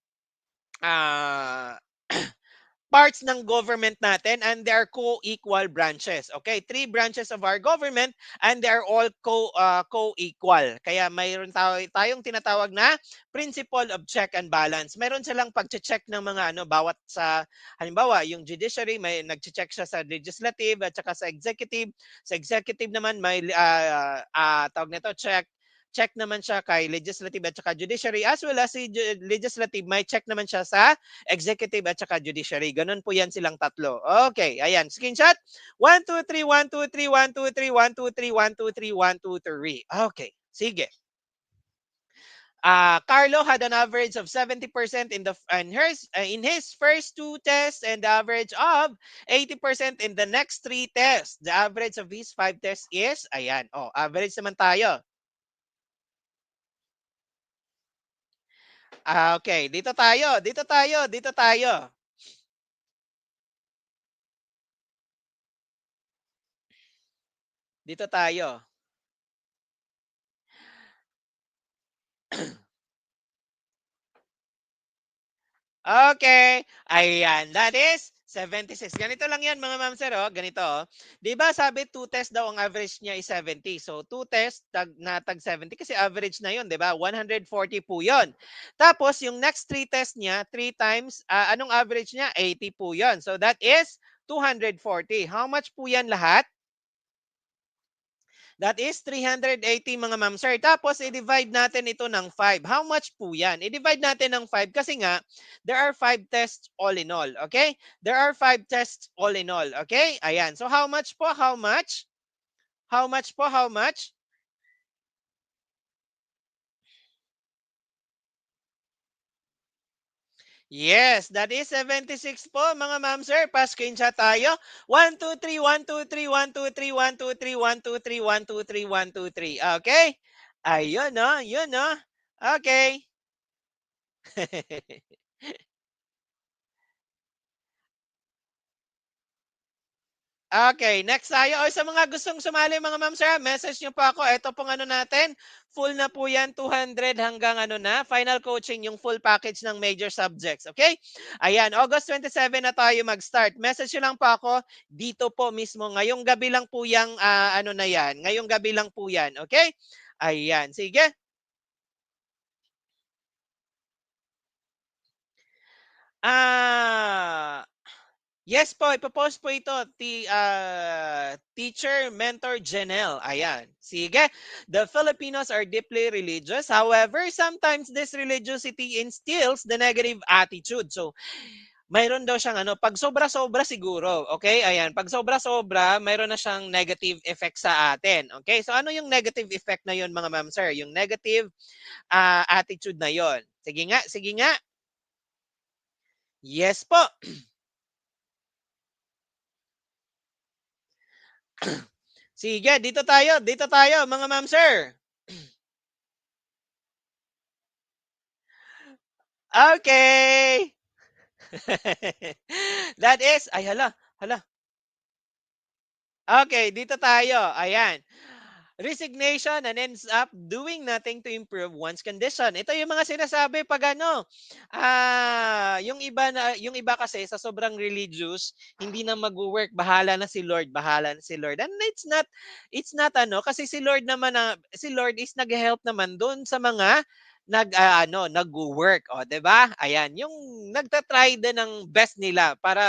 parts ng government natin and they are co-equal branches. Okay? Three branches of our government and they are all co-equal. Kaya mayroon tayong tinatawag na principle of check and balance. Meron silang pag-check ng mga ano bawat sa halimbawa yung judiciary may nag-check siya sa legislative at saka sa executive. Sa executive naman may tawag nito check naman siya kay legislative at saka judiciary as well as si legislative may check naman siya sa executive at saka judiciary. Ganun po yan silang tatlo. Okay, ayan. Screenshot. 1, 2, 3, 1, 2, 3, 1, 2, 3, 1, 2, 3, 1, 2, 3, 1, 2, 3. Okay, sige. Carlo had an average of 70% in his first two tests and the average of 80% in the next three tests. The average of his five tests is, ayan, average naman tayo. Okay, dito tayo, dito tayo, dito tayo. Dito tayo. Okay. Ayan, that is 76. Ganito lang 'yan mga ma'am sir, ganito, 'Di ba sabi 2 test daw ang average niya is 70. So 2 test tag 70 kasi average na 'yon, 'di ba? 140 po 'yon. Tapos yung next 3 test niya, 3 times, anong average niya? 80 po 'yon. So that is 240. How much po 'yan lahat? That is 380 mga ma'am sir. Tapos i-divide natin ito ng 5. How much po 'yan? I-divide natin ng 5 kasi nga there are 5 tests all in all, okay? There are 5 tests all in all, okay? Ayan. So how much po? How much? How much po? How much? Yes, that is 76 po mga ma'am sir. Pa-screenshot tayo. 1, 2, 3, 1, 2, 3, 1, 2, 3, 1, 2, 3, 1, 2, 3, 1, 2, 3, 1, 2, 3. Okay? Ayun no, yun no. Okay. Okay, next tayo. O sa mga gustong sumali mga ma'am sir, message niyo po ako. Ito pong ano natin, full na po yan, 200 hanggang ano na, final coaching, yung full package ng major subjects. Okay? Ayan, August 27 na tayo mag-start. Message niyo lang po ako dito po mismo. Ngayong gabi lang po yung ano na yan. Ngayong gabi lang po yan. Okay? Ayan, sige. Ah, yes po, ipo-post po ito, teacher mentor Janelle. Ayan. Sige. The Filipinos are deeply religious. However, sometimes this religiosity instills the negative attitude. So, mayroon daw siyang ano, pag sobra-sobra siguro, okay? Ayan, pag sobra-sobra, mayroon na siyang negative effect sa atin. Okay? So, ano yung negative effect na yon mga ma'am sir? Yung negative attitude na yon. Sige nga, sige nga. Yes po. Sige, dito tayo, mga ma'am sir. Okay. That is ay hala, hala. Okay, dito tayo. Ayan. Resignation and ends up doing nothing to improve one's condition. Ito yung mga sinasabi pag ano, yung iba kasi sa sobrang religious, hindi na magwo-work, bahala na si Lord, bahala na si Lord. And it's not ano, kasi si Lord is nag-help naman doon sa mga ano, nagwo-work, o 'di ba? Ayan, yung nagta-try din ng best nila para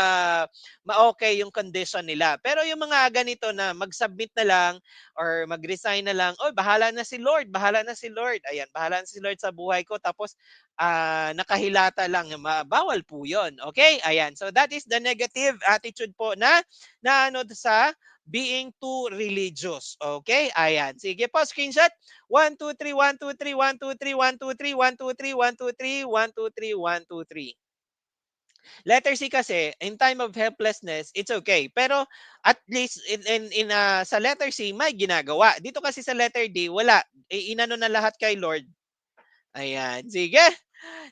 ma-okay yung condition nila. Pero yung mga ganito na mag-submit na lang or mag-resign na lang, "Oy, bahala na si Lord, bahala na si Lord." Ayan, bahala na si Lord sa buhay ko tapos, nakahilata lang, bawal po 'yun, okay? Ayan, so that is the negative attitude po na ano sa being too religious, okay? Ayan, sige po screenshot. 1, 2, 3, 1, 2, 3, 1, 2, 3, 1, 2, 3, 1, 2, 3, 1, 2, 3, 1, 2, 3, 1, 2, 3. Letter C kasi, in time of helplessness, it's okay. Pero at least sa letter C, may ginagawa. Dito kasi sa letter D, wala. Inano na lahat kay Lord. Ayan. Sige.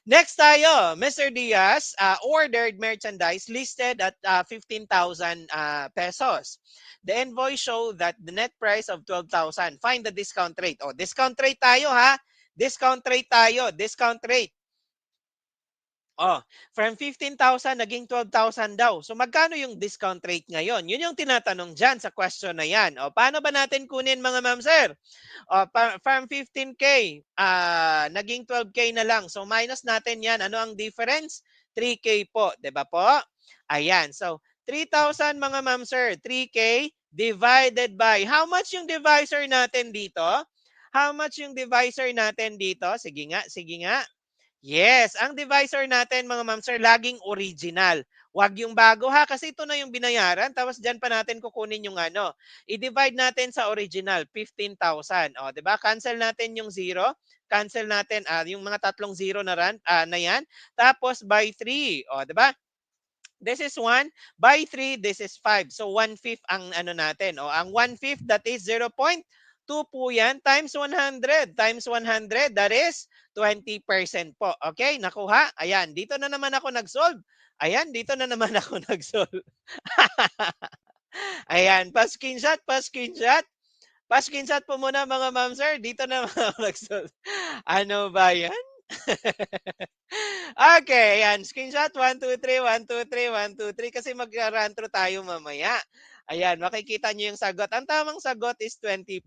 Next tayo. Mr. Diaz ordered merchandise listed at 15,000 pesos. The invoice show that the net price of 12,000. Find the discount rate. O, discount rate tayo ha. Discount rate tayo. Discount rate. Oh, from 15,000 naging 12,000 daw. So magkano yung discount rate ngayon? Yun yung tinatanong diyan sa question na 'yan. O paano ba natin kunin mga ma'am sir? O from 15K naging 12K na lang. So minus natin 'yan. Ano ang difference? 3K po, 'di ba po? Ayan. So 3,000 mga ma'am sir, 3K divided by how much yung divisor natin dito? How much yung divisor natin dito? Sige nga, sige nga. Yes, ang divisor natin mga ma'am sir laging original. Wag yung bago ha kasi ito na yung binayaran tapos diyan pa natin kukunin yung ano. I-divide natin sa original 15,000. O, 'di ba? Cancel natin yung zero. Cancel natin yung mga tatlong zero na 'yan. Tapos by 3. O, 'di ba? This is 1. By 3, this is 5. So 1/5 ang ano natin. O, ang 1/5 that is 0.2 po yan times 100. Times 100 that is 20% po. Okay, nakuha? Ayan, dito na naman ako nag-solve. Ayan, dito na naman ako nag-solve. Ayan, pa-screenshot, pa-screenshot. Pa-screenshot po muna mga ma'am sir. Dito na naman ako nag-solve. Ano ba yan? Okay, ayan. Screenshot 1, 2, 3, 1, 2, 3, 1, 2, 3 kasi magra-run through tayo mamaya. Ayan, makikita niyo yung sagot. Ang tamang sagot is 20%.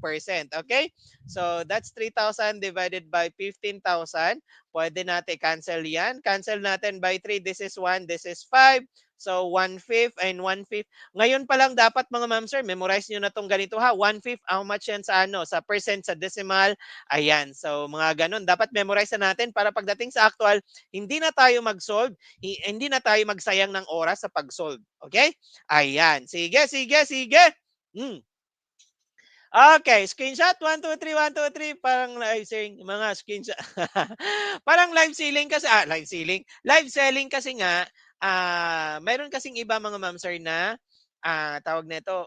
Okay? So, that's 3,000 divided by 15,000. Pwede natin cancel yan. Cancel natin by 3. This is 1. This is 5. So, 1/5 and 1/5. Ngayon pa lang dapat mga ma'am sir, memorize niyo na 'tong ganito ha. 1/5, how much yan sa ano, sa percent, sa decimal. Ayan. So, mga gano'n. Dapat memorize na natin para pagdating sa actual, hindi na tayo mag-solve, hindi na tayo magsayang ng oras sa pag-solve. Okay? Ayan. Sige, sige, sige. Hmm. Okay, screenshot, 1, 2, 3, 1, 2, 3, parang live selling, mga screenshot. Parang live selling kasi, live selling kasi nga, meron kasing iba mga ma'am sir na, tawag nito,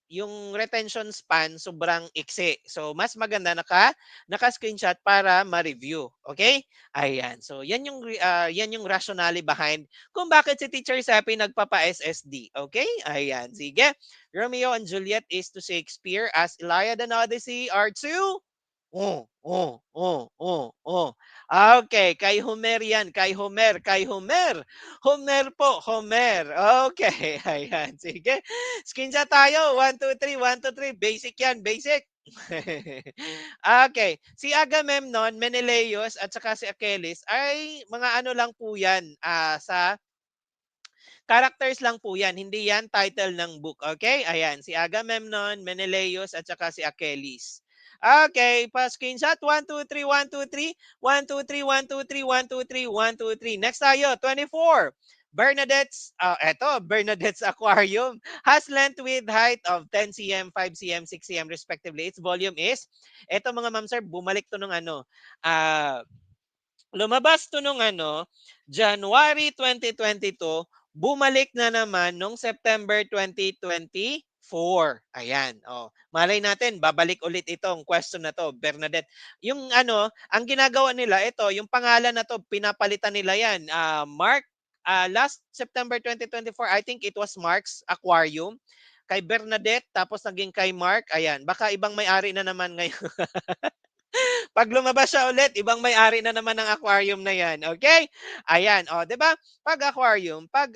yung retention span sobrang iksi. So, mas maganda naka-screenshot para ma-review, okay? Ayan. So, yan yung rationale behind kung bakit si Teacher Seppi nagpapa-SSD, okay? Ayan, sige. Romeo and Juliet is to Shakespeare as Iliad and Odyssey are to oh. Okay, kay Homer yan, kay Homer, kay Homer. Homer po, Homer. Okay, ayan, sige. Screenshot tayo, 1, 2, 3, 1, 2, 3. Basic yan, basic. Okay, si Agamemnon, Menelaus, at saka si Achilles ay mga ano lang po yan, sa characters lang po yan, hindi yan title ng book, okay? Ayan, si Agamemnon, Menelaus, at saka si Achilles. Okay, pa-screenshot. 1, 2, 3, 1, 2, 3. 1, 2, 3, 1, 2, 3, 1, 2, 3, 1, 2, 3. Next tayo, 24. Bernadette's aquarium has length with height of 10 cm, 5 cm, 6 cm respectively. Its volume is, eto mga ma'am sir, bumalik to nung ano, lumabas 'to nung ano, January 2022, bumalik na naman nung September 2024. Ayan, oh. Malay natin babalik ulit itong question na 'to, Bernadette. Yung ano, ang ginagawa nila ito, yung pangalan na 'to pinapalitan nila 'yan, last September 2024, I think it was Mark's Aquarium, kay Bernadette tapos naging kay Mark, ayan. Baka ibang may-ari na naman ngayon. 'Pag lumabas siya ulit, ibang may-ari na naman ng aquarium na 'yan, okay? Ayan, oh, 'di ba? 'Pag aquarium, 'pag,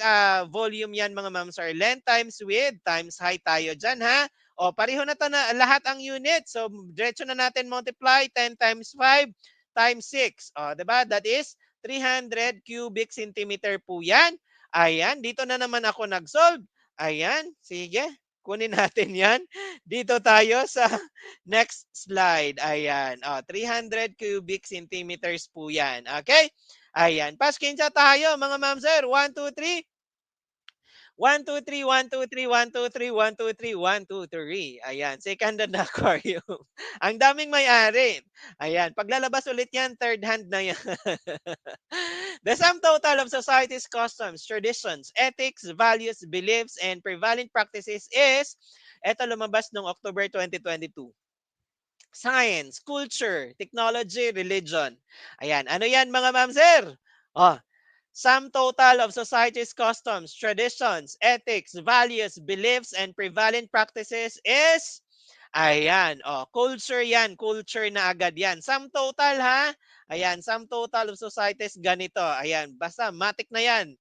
volume 'yan mga ma'am sir, length times width times height tayo diyan, ha? O pareho na 'to na lahat ang unit. So, diretso na natin multiply, 10 times 5 times 6. Oh, 'di ba? That is 300 cubic centimeter po 'yan. Ayan, dito na naman ako nag-solve. Ayan, sige, kunin natin 'yan. Dito tayo sa next slide, ayan. 300 cubic centimeters po yan. Okay? Ayan. Pa-screenshot tayo mga ma'am sir. 1, 2, 3. 1, 2, 3, 1, 2, 3, 1, 2, 3, 1, 2, 3, 1, 2, 3. Ayan. Second hand na aquarium. Ang daming may-ari. Ayan. Paglalabas ulit yan, third hand na yan. The sum total of society's customs, traditions, ethics, values, beliefs, and prevalent practices is, eto lumabas noong October 2022. Science, culture, technology, religion. Ayan. Ano yan mga ma'am sir? Oh, sum total of society's customs, traditions, ethics, values, beliefs, and prevalent practices is, ayan, oh, culture yan, culture na agad yan. Sum total ha, ayan, sum total of societies ganito, ayan, basta matik na yan.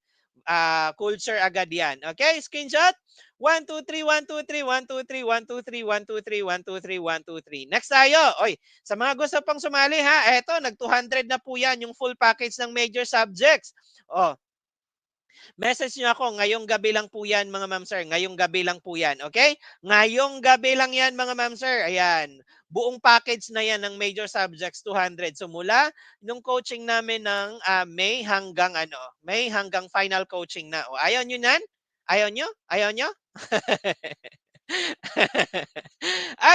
Culture agad yan. Okay, screenshot. 1, 2, 3, 1, 2, 3, 1, 2, 3, 1, 2, 3, 1, 2, 3, 1, 2, 3, 1, 2, 3. Next tayo. Oy, sa mga gusto pang sumali ha, eto, nag 200 na po yan, yung full package ng major subjects. Oh, message niyo ako, ngayong gabi lang po yan mga ma'am sir, ngayong gabi lang po yan, okay? Ngayong gabi lang yan mga ma'am sir, ayan. Buong package na yan ng major subjects, 200. So mula nung coaching namin ng May hanggang final coaching na. O, ayaw nyo nan? Ayaw nyo? Ayaw nyo?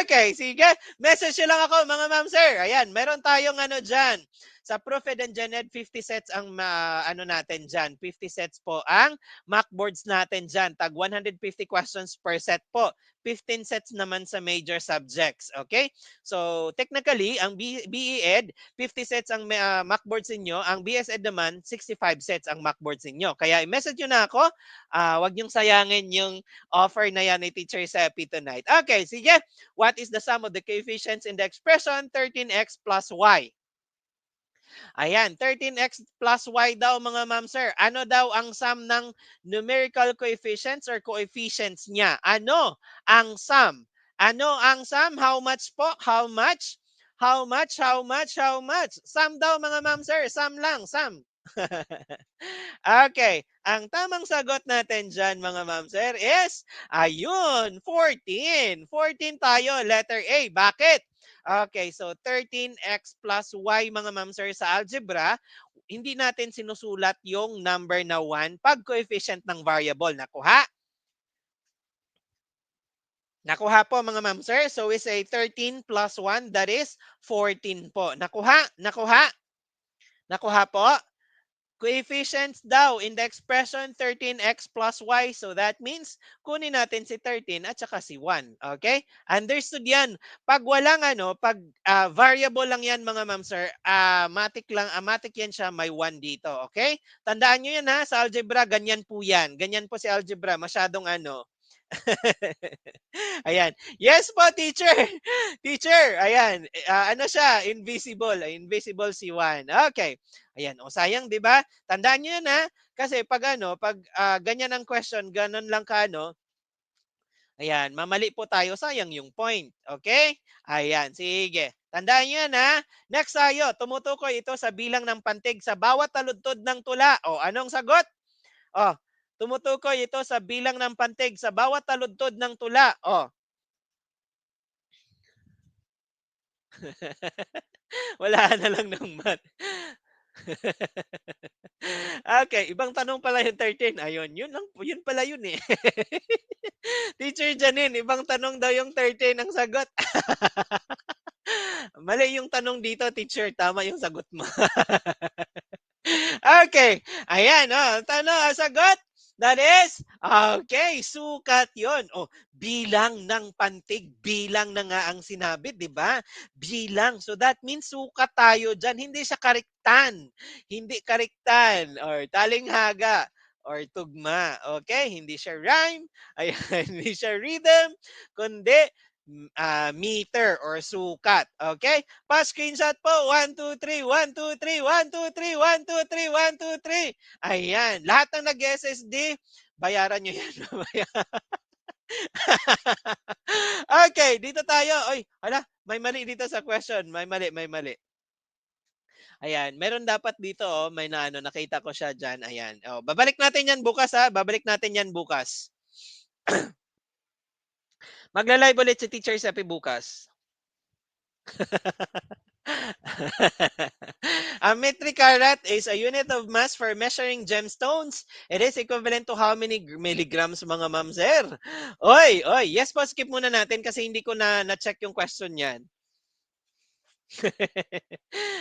Okay, sige. Message nyo lang ako mga ma'am sir. Ayan, meron tayong ano dyan. Sa Profed and Gened, 50 sets ang ano natin dyan. 50 sets po ang mock boards natin dyan. Tag 150 questions per set po. 15 sets naman sa major subjects. Okay? So, technically, ang BE-Ed, 50 sets ang mock boards ninyo. Ang BS-Ed naman, 65 sets ang mock boards ninyo. Kaya i-message nyo na ako. Wag nyong sayangin yung offer na yan ni Teacher Seppi tonight. Okay, sige. What is the sum of the coefficients in the expression 13x plus y? Ayan, 13x plus y daw mga ma'am sir. Ano daw ang sum ng numerical coefficients or coefficients niya? Ano ang sum? Ano ang sum? How much po? How much? How much? How much? How much? Sum daw mga ma'am sir. Sum lang, sum. Okay, ang tamang sagot natin diyan mga ma'am sir is ayun, 14. 14 tayo, letter A. Bakit? Okay, so 13x plus y mga ma'am sir sa algebra, hindi natin sinusulat yung number na 1 pag coefficient ng variable. Nakuha? Nakuha po mga ma'am sir. So we say 13 plus 1, that is 14 po. Nakuha? Nakuha? Nakuha po? Coefficients daw in the expression 13x plus y. So that means kunin natin si 13 at saka si 1. Okay? Understood yan. Pag walang pag variable lang yan mga ma'am sir, matic lang, matic yan siya, may 1 dito. Okay? Tandaan nyo yan ha, sa algebra, ganyan po yan. Ganyan po si algebra, masyadong Ayan. Yes po, teacher. Teacher, ayan. Ano siya? Invisible. Invisible si Juan. Okay. Ayan. O sayang, 'di ba? Tandaan niyo 'yan ha. Kasi pag ganyan ang question, ganun lang ka ayan, mamali po tayo, sayang yung point. Okay? Ayan, sige. Tandaan niyo 'yan ha. Next tayo, tumutukoy ito sa bilang ng pantig sa bawat taludtod ng tula. O anong sagot? Oh, tumutukoy ito sa bilang ng pantig sa bawat taludtod ng tula. Oh, wala na lang ng math. Okay, ibang tanong pala yung 13. Ayun, yun pala yun, eh. Teacher Janine, ibang tanong daw yung 13 ang sagot. Mali yung tanong dito, teacher, tama yung sagot mo. Okay, ayan, tanong, ang sagot, that is, okay, sukat yon. Oh, bilang ng pantig, bilang na nga ang sinabi, di ba? Bilang. So that means sukat tayo dyan. Hindi siya kariktan. Hindi kariktan or talinghaga or tugma. Okay? Hindi siya rhyme. Ayan, hindi siya rhythm. Kundi meter or sukat. Okay? Pa-screenshot po. 1, 2, 3, 1, 2, 3, 1, 2, 3, 1, 2, 3, 1, 2, 3. Ayan. Lahat ng nag-SSD, bayaran nyo yan mamaya. Okay, dito tayo. Oy, hala, may mali dito sa question. May mali, may mali. Ayan, meron dapat dito, may nakita ko siya diyan. Ayan. Oh, babalik natin 'yan bukas ha. Babalik natin 'yan bukas. Magla-live ulit si Teacher Sepi bukas. A metric carat is a unit of mass for measuring gemstones. It is equivalent to how many milligrams mga ma'am sir? Oy, oy, yes po, skip muna natin kasi hindi ko na-check yung question niyan.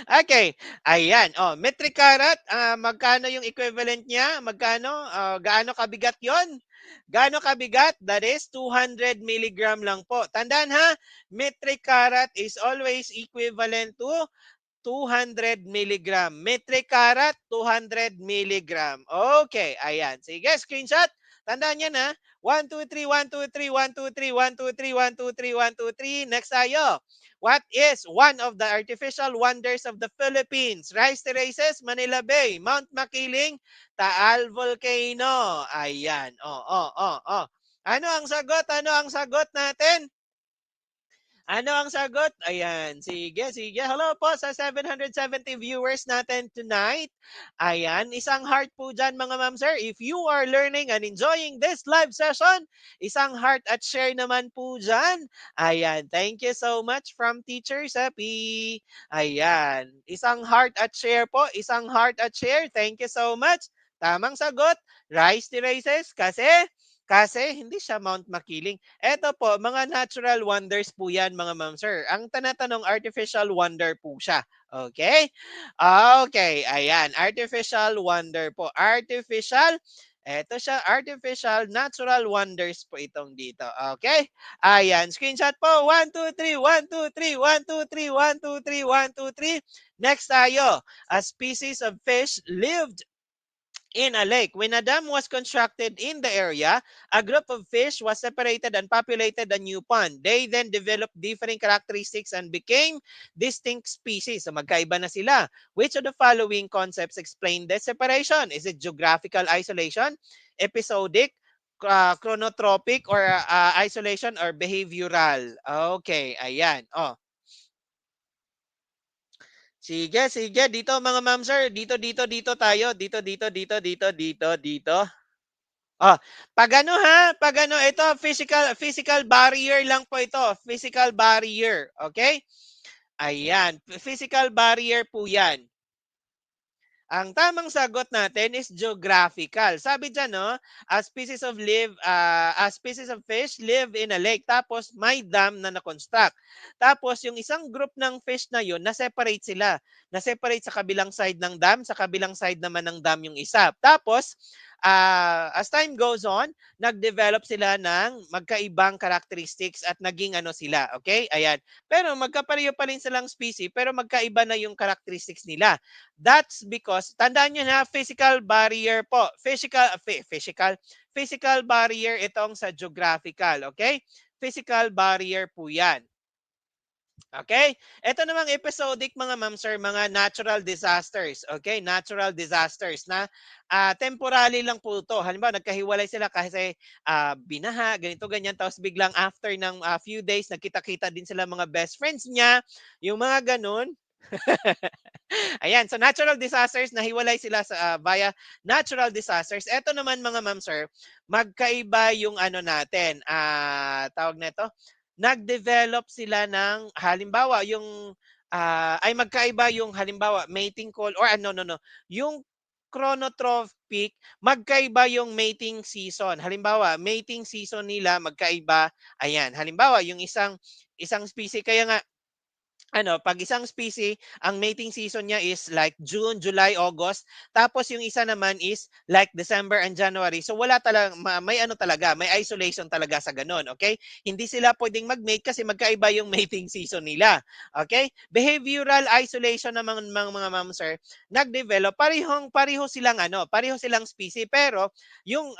Okay, ayan. Oh, metric carat, magkano yung equivalent niya? Magkano? Gaano kabigat 'yon? Gaano kabigat? That is 200 milligram lang po. Tandaan ha, metric carat is always equivalent to 200 milligram. Metric carat, 200 milligram. Okay, ayan. Sige, screenshot. Tandaan yan ha. 1, 2, 3, 1, 2, 3, 1, 2, 3, 1, 2, 3, 1, 2, 3, 1, 2, 3. Next tayo. What is one of the artificial wonders of the Philippines? Rice Terraces, Manila Bay, Mount Makiling, Taal Volcano. Ayan. Oh, oh, oh, oh. Ano ang sagot? Ano ang sagot natin? Ano ang sagot? Ayan, sige, sige. Hello po sa 770 viewers natin tonight. Ayan, isang heart po dyan mga ma'am sir. If you are learning and enjoying this live session, isang heart at share naman po dyan. Ayan, thank you so much from Teacher Sepi. Ayan, isang heart at share po, isang heart at share. Thank you so much. Tamang sagot, rice to races kasi hindi siya Mount Makiling. Eto po, mga natural wonders po yan mga ma'am sir. Ang tanatanong artificial wonder po siya. Okay? Okay, ayan. Artificial wonder po. Artificial, eto siya, artificial natural wonders po itong dito. Okay? Ayan, screenshot po. 1, 2, 3, 1, 2, 3, 1, 2, 3, 1, 2, 3, 1, 2, 3. Next tayo. A species of fish lived in a lake. When a dam was constructed in the area, a group of fish was separated and populated a new pond. They then developed different characteristics and became distinct species. So magkaiba na sila. Which of the following concepts explain this separation? Is it geographical isolation, episodic, chronotropic, or isolation, or behavioral? Okay, ayan. Oh, Sige, sige. Dito mga ma'am, sir. Dito tayo. Dito. Oh, 'pag ano ha, 'pag ano ito physical barrier lang po ito, physical barrier, okay? Ayan, physical barrier po 'yan. Ang tamang sagot natin is geographical. Sabi diyan 'no, a species of fish live in a lake tapos may dam na na-construct. Tapos yung isang group ng fish na yun na-separate sila. Na-separate sa kabilang side ng dam, sa kabilang side naman ng dam yung isa. Tapos as time goes on, nag-develop sila ng magkaibang characteristics at naging ano sila, okay? Ayan. Pero magkapareho pa rin silang species pero magkaiba na yung characteristics nila. That's because tandaan niyo na physical barrier po. Physical barrier itong sa geographical, okay? Physical barrier po 'yan. Okay? Ito namang episodic mga ma'am sir, mga natural disasters. Okay? Natural disasters na temporary lang po 'to. Halimbawa, nagkahiwalay sila kasi binaha, ganito ganyan tapos biglang after ng few days nagkita-kita din sila mga best friends niya, yung mga gano'n. Ayan, so natural disasters, nahiwalay sila sa via natural disasters. Ito naman mga ma'am sir, magkaiba yung ano natin, tawag nito, nag-develop sila ng halimbawa yung ay magkaiba yung halimbawa mating call or ano no no, yung chronotropic, magkaiba yung mating season. Halimbawa, mating season nila magkaiba. Ayan, halimbawa yung isang isang species kaya nga ano, 'pag isang species, ang mating season niya is like June, July, August. Tapos yung isa naman is like December and January. So wala talaga, may ano talaga, may isolation talaga sa ganun, okay? Hindi sila pwedeng mag-mate kasi magkaiba yung mating season nila, okay? Behavioral isolation naman mga ma'am sir, nag-develop, pareho silang ano, pareho silang species. Pero yung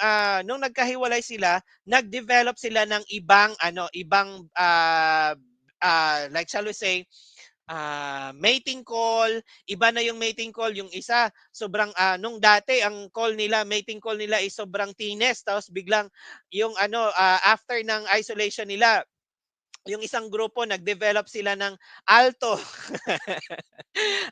nung nagkahiwalay sila, nag-develop sila ng ibang ano, ibang like shall we say, mating call, iba na yung mating call, yung isa sobrang nung dati ang call nila, mating call nila is sobrang tines tapos biglang yung ano after ng isolation nila, yung isang grupo nag-develop sila ng alto.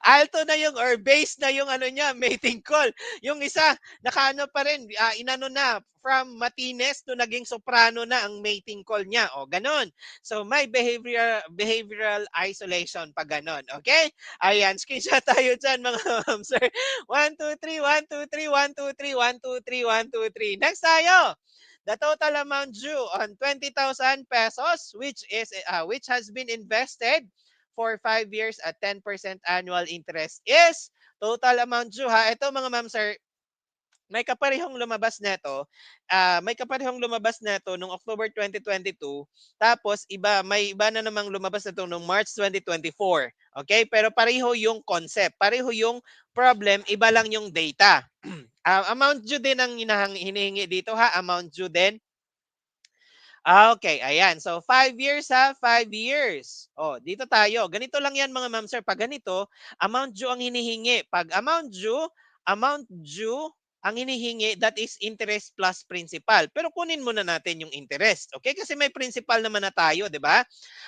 Alto na yung or bass na yung ano niya, mating call. Yung isa, nakaano pa rin, inano na, from matines to naging soprano na ang mating call niya. O, ganon. So, may behavioral isolation pa ganon. Okay? Ayan, screenshot tayo dyan mga ma'am, sir. 1, 2, 3, 1, 2, 3, 1, 2, 3, 1, 2, 3, 1, 2, 3. Next tayo. The total amount due on 20,000 pesos which has been invested for 5 years at 10% annual interest is total amount due ha. Ito mga ma'am sir, may kaparehong lumabas nito. May kaparehong lumabas nito nung October 2022. Tapos may iba na namang lumabas nito nung March 2024. Okay? Pero pareho yung concept, pareho yung problem, iba lang yung data. Amount due din ang hinihingi dito ha, amount due din. Okay, ayan. So 5 years ha, 5 years. Oh, dito tayo. Ganito lang 'yan mga ma'am sir. 'Pag ganito, amount due ang hinihingi. 'Pag amount due ang hinihingi, that is interest plus principal. Pero kunin muna natin yung interest. Okay? Kasi may principal naman na tayo, 'di ba?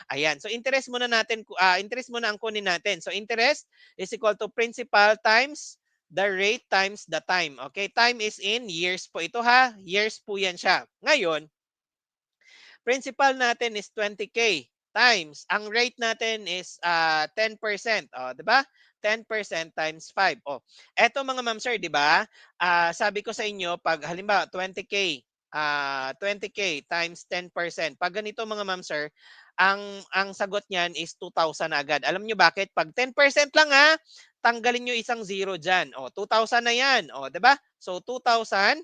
Ayan. So interest muna ang kunin natin. So interest is equal to principal times the rate times the time. Okay? Time is in years po ito ha. Years po 'yan siya. Ngayon, principal natin is 20K times ang rate natin is 10%, oh, 'di ba? 10% times 5. Oh, eto mga ma'am sir, 'di ba? Sabi ko sa inyo pag halimbawa 20K times 10%. Pag ganito mga ma'am sir, ang sagot niyan is 2,000 na agad. Alam niyo bakit? Pag 10% lang tanggalin niyo isang zero diyan. Oh, 2,000 na 'yan. Oh, 'di ba? So 2,000.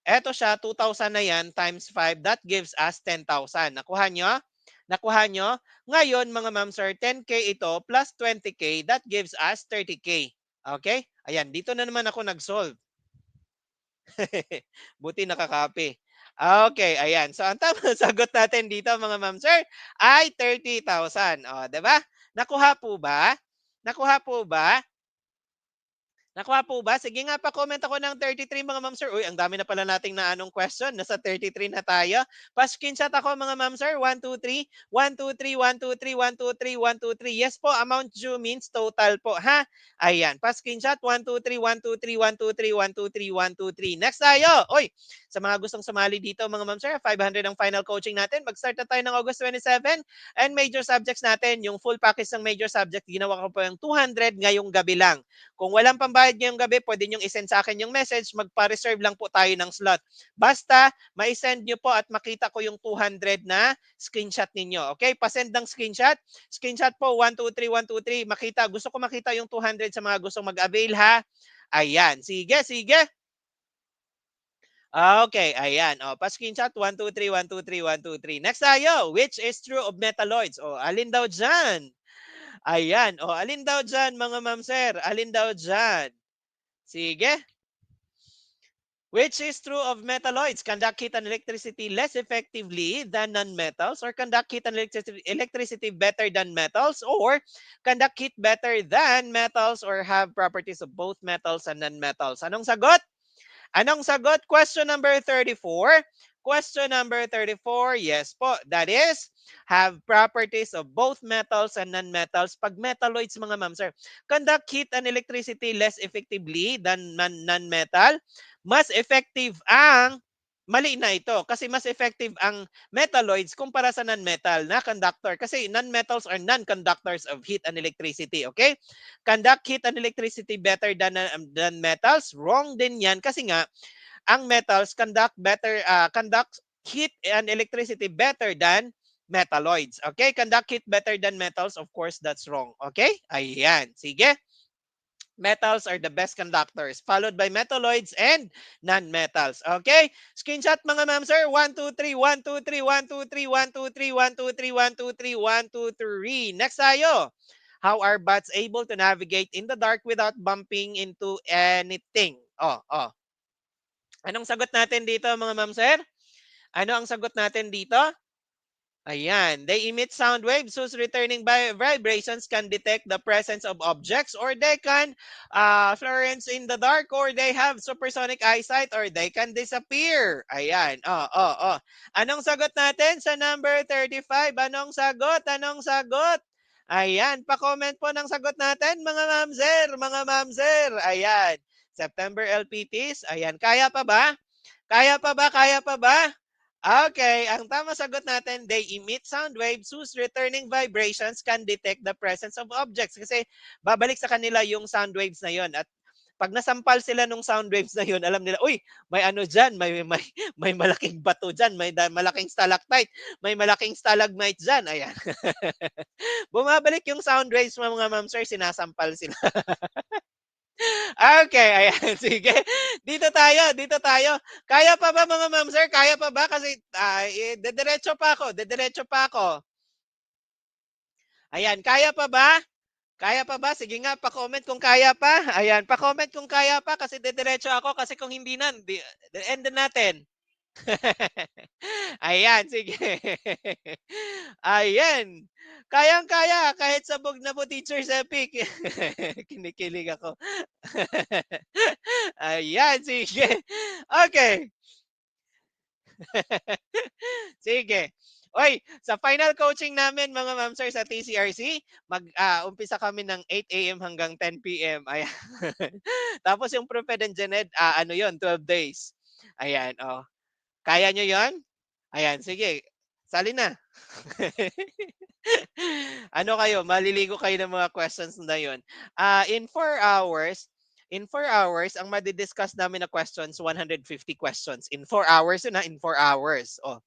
Eto siya, 2,000 na yan times 5, that gives us 10,000. Nakuha nyo? Nakuha nyo? Ngayon, mga ma'am sir, 10K ito plus 20K, that gives us 30K. Okay? Ayan, dito na naman ako nag-solve. Buti nakakape. Okay, ayan. So, ang tamang sagot natin dito, mga ma'am sir, ay 30,000. O, 'di ba? Nakuha po ba? Nakuha po ba? Nakuha po ba? Sige nga, pa-comment ako ng 33 mga ma'am sir. Uy, ang dami na pala nating naanong question. Nasa 33 na tayo. Pa-screenshot ako mga ma'am sir. 1, 2, 3. 1, 2, 3, 1, 2, 3, 1, 2, 3, 1, 2, 3. Yes po, amount due means total po, ha? Ayan. Pa-screenshot. 1, 2, 3, 1, 2, 3, 1, 2, 3, 1, 2, 3, 1, 2, 3. Next tayo. Uy, sa mga gustong sumali dito mga ma'am sir, 500 ang final coaching natin. Mag-start na tayo ng August 27. And major subjects natin, yung full package ng major subject, ginawa ko po yung 200 ngayong gabi lang. Kung walang pambayad ngayong gabi, pwede nyo i-send sa akin yung message, magpa-reserve lang po tayo ng slot. Basta, ma-send nyo po at makita ko yung 200 na screenshot ninyo. Okay? Pa-send ng screenshot. Screenshot po, 1, 2, 3, 1, 2, 3. Makita, gusto ko makita yung 200 sa mga gustong mag-avail, ha? Ayan. Sige, sige. Okay, ayan. O, pa-screenshot, 1, 2, 3, 1, 2, 3, 1, 2, 3. Next tayo, which is true of metalloids? O, alin daw dyan? Ayan. O, alin daw dyan, mga ma'am sir? Alin daw dyan? Sige. Which is true of metalloids? Conduct heat and electricity less effectively than non-metals, or conduct heat and electricity better than metals, or conduct heat better than metals, or have properties of both metals and non-metals? Anong sagot? Anong sagot? Question number 34. Question number 34. Yes po. That is, have properties of both metals and non-metals. Pag metalloids, mga ma'am sir, conduct heat and electricity less effectively than non-metal. Mas effective ang mali na ito kasi mas effective ang metalloids kumpara sa non-metal na conductor kasi non-metals are non-conductors of heat and electricity, okay? Conduct heat and electricity better than metals. Wrong din yan kasi nga ang metals conduct heat and electricity better than metalloids. Okay? Conduct heat better than metals. Of course, that's wrong. Okay? Ayan. Sige. Metals are the best conductors, followed by metalloids and non-metals. Okay? Screenshot mga ma'am sir. 1, 2, 3, 1, 2, 3, 1, 2, 3, 1, 2, 3, 1, 2, 3, 1, 2, 3, 1, 2, 3. Next tayo. How are bats able to navigate in the dark without bumping into anything? Oh, oh. Anong sagot natin dito mga ma'am sir? Ano ang sagot natin dito? Ayan. They emit sound waves whose returning vibrations can detect the presence of objects, or they can fluoresce in the dark, or they have supersonic eyesight, or they can disappear. Ayan. Oh, oh, oh. Anong sagot natin sa number 35? Anong sagot? Anong sagot? Ayan. Pa-comment po ng sagot natin, mga ma'am sir. Mga ma'am sir. Ayan. September LPTs. Ayan. Kaya pa ba? Kaya pa ba? Kaya pa ba? Okay, ang tama sagot natin, they emit sound waves whose returning vibrations can detect the presence of objects. Kasi babalik sa kanila yung sound waves na yon, at pag nasampal sila nung sound waves na yun, alam nila, uy, may ano dyan, may malaking bato dyan, malaking stalactite, may malaking stalagmite dyan. Ayan. Bumabalik yung sound waves mga ma'am sir, sinasampal sila. Okay, ayan, sige. Dito tayo, dito tayo. Kaya pa ba mga ma'am sir? Kaya pa ba? Kasi dediretso pa ako, dediretso pa ako. Ayan, kaya pa ba? Kaya pa ba? Sige nga, pa-comment kung kaya pa. Ayan, pa-comment kung kaya pa kasi dediretso ako kasi kung hindi na, end na natin. Ayan, sige. Ayan. Kayang-kaya kahit sabog na po Teacher Epic. Kinikilig ako. Ayan, sige. Okay. Sige. Oy, sa final coaching namin mga ma'am sir sa TCRC, umpisa kami ng 8 AM hanggang 10 PM. Ayan. Tapos yung Proped and Jened, ano 'yon, 12 days. Ayan, oh. Kaya nyo 'yon? Ayan, sige. Sali na. Ano kayo, maliligo kayo ng mga questions na 'yon. In 4 hours, ang madi-discuss namin na questions, 150 questions. In 4 hours yun, in 4 hours. Oh,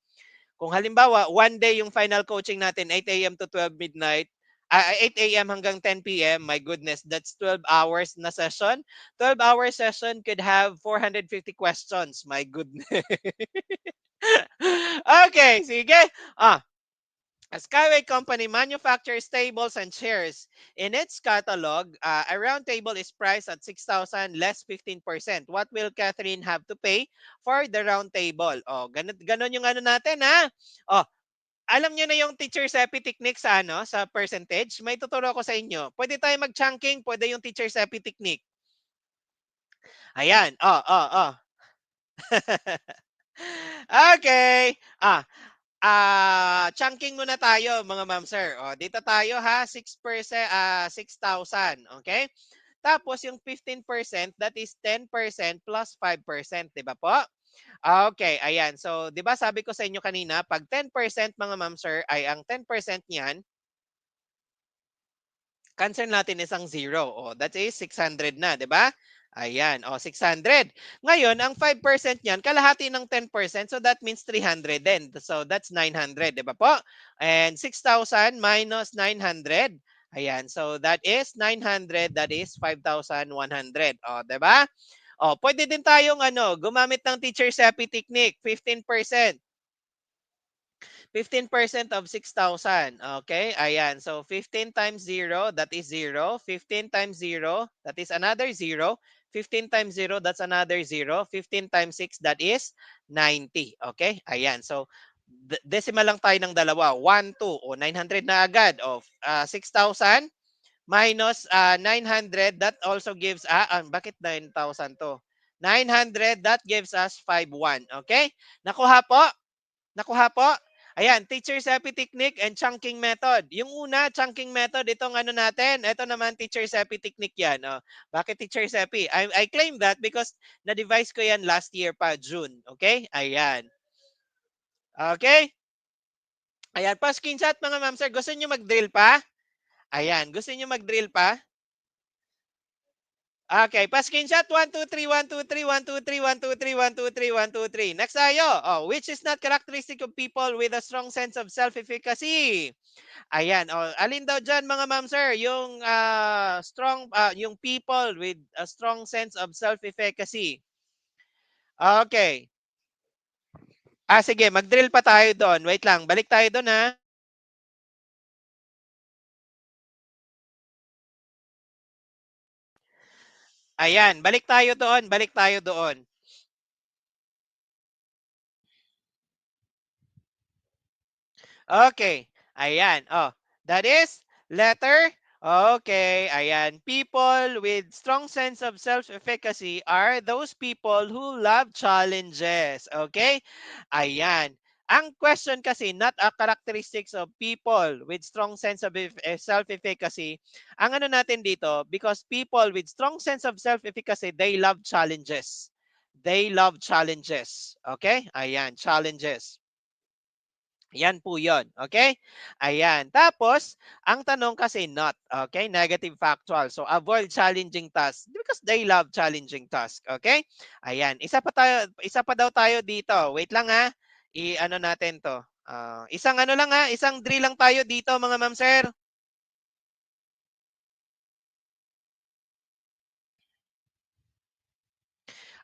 kung halimbawa, one day yung final coaching natin, 8 AM to 12 midnight, 8 AM hanggang 10 PM, my goodness, that's 12 hours na session. 12-hour session could have 450 questions. My goodness. Okay, sige. Ah, a Skyway company manufactures tables and chairs. In its catalog, a round table is priced at 6,000 less 15%. What will Catherine have to pay for the round table? Oh, ganun yung ano natin, ha? Oh, alam niyo na yung teacher Epi technique sa ano, sa percentage? May tuturo ko sa inyo. Pwede tayo mag-chunking, pwede yung teacher Epi technique. Ayan, Okay. Chunking muna tayo mga ma'am sir. Dito tayo ha, 6%, 6,000, okay? Tapos yung 15% that is 10% plus 5%, 'di ba po? Okay, ayan. So, 'di ba sabi ko sa inyo kanina, pag 10% mga ma'am sir ay ang 10% niyan cancel natin isang zero. That is 600 na, 'di ba? Ayan, 600. Ngayon, ang 5% niyan, kalahati ng 10%, so that means 300 din. So that's 900, 'di ba po? And 6,000 minus 900. Ayan, so that is 900, that is 5,100. 'Di ba? Pwede din tayong gumamit ng teacher Sepi technique, 15%. 15% of 6,000. Okay, ayan. So 15 times 0, that is 0. 15 times 0, that is another 0. 15 times 0, that's another 0. 15 times 6, that is 90. Okay, ayan. So decimal lang tayo ng dalawa. 1, 2, 900 na agad. 6,000 minus 900, that also gives, bakit 9,000 to? 900, that gives us 5,1. Okay? Nakuha po? Nakuha po? Ayan, teacher's happy technique and chunking method. Yung una, chunking method, itong ano natin, ito naman teacher's happy technique yan. Bakit teacher's happy? I claim that because na-devise ko yan last year pa, June. Okay? Ayan. Okay? Ayan, pa-screenshot mga ma'am sir. Gusto nyo mag-drill pa? Ayan, gusto nyo mag-drill pa? Okay, pa-screenshot 1, 2, 3, 1, 2, 3, 1, 2, 3, 1, 2, 3, 1, 2, 3, 1, 2, 3. Next tayo. Which is not characteristic of people with a strong sense of self-efficacy? Ayan, alin daw diyan mga ma'am sir, yung yung people with a strong sense of self-efficacy. Okay. Sige, mag-drill pa tayo doon. Wait lang, balik tayo doon ha. Ayan, balik tayo doon, balik tayo doon. Okay. Ayan. That is letter. Okay. Ayan. People with strong sense of self-efficacy are those people who love challenges. Okay? Ayan. Ang question kasi, not a characteristics of people with strong sense of self-efficacy. Ang ano natin dito, because people with strong sense of self-efficacy, they love challenges. They love challenges. Okay? Ayan, challenges. Yan po yon. Okay? Ayan. Tapos, ang tanong kasi not. Okay? Negative factual. So, avoid challenging tasks because they love challenging tasks. Okay? Ayan. Isa pa daw tayo dito. Wait lang ha. I-ano natin to. Isang ano lang ha. Isang drill lang tayo dito mga ma'am sir.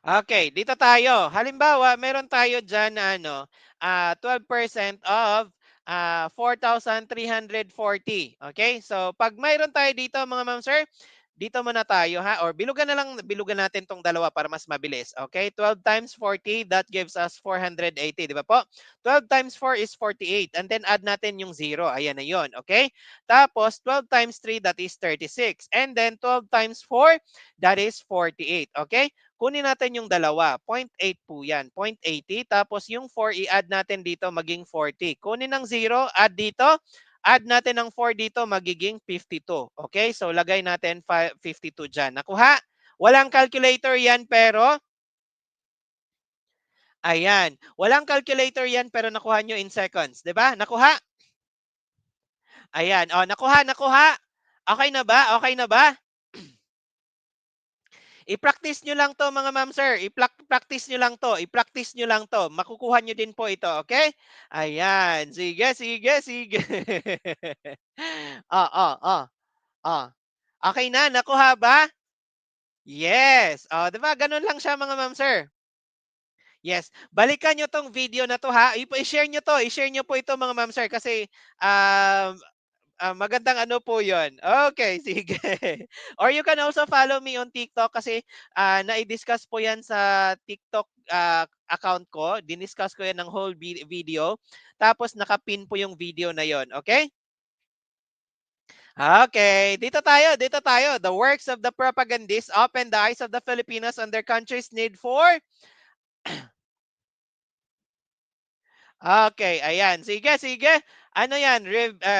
Okay, dito tayo. Halimbawa, meron tayo diyan na 12% of 4,340. Okay? So, pag mayroon tayo dito mga ma'am sir, dito muna tayo ha, or bilugan natin tong dalawa para mas mabilis. Okay? 12 times 40, that gives us 480, di ba po? 12 times 4 is 48, and then add natin yung 0. Ayan na yon. Okay? Tapos, 12 times 3, that is 36. And then, 12 times 4, that is 48. Okay? Kunin natin yung dalawa, 0.8 po yan, 0.80. Tapos yung 4, i-add natin dito, maging 40. Kunin ng 0, add dito, add natin ng 4 dito, magiging 52. Okay, so lagay natin 52 dyan. Nakuha? Walang calculator yan pero, ayan, walang calculator yan pero nakuha nyo in seconds. 'Di ba? Nakuha? Ayan, nakuha, nakuha. Okay na ba? Okay na ba? I-practice nyo lang 'to mga ma'am sir, practice nyo lang 'to, i-practice nyo lang 'to, makukuha nyo din po ito, okay? Ayan, sige, sige, sige. Oh, oh, oh, oh. Okey na, nakuha ba? Yes, 'di ba gano'n lang siya mga ma'am sir? Yes, balikan nyo 'tong video na 'to ha, i-share nyo 'to, i-share nyo po ito mga ma'am sir kasi, um, magandang ano po 'yun. Okay, sige. Or you can also follow me on TikTok kasi, nai-discuss po 'yan sa TikTok, account ko. Diniscuss ko 'yan ng whole video, tapos naka-pin po yung video na 'yon, okay? Okay, dito tayo. The works of the propagandists open the eyes of the Filipinos on their country's need for. Okay, ayan. Sige, sige. Ano yan?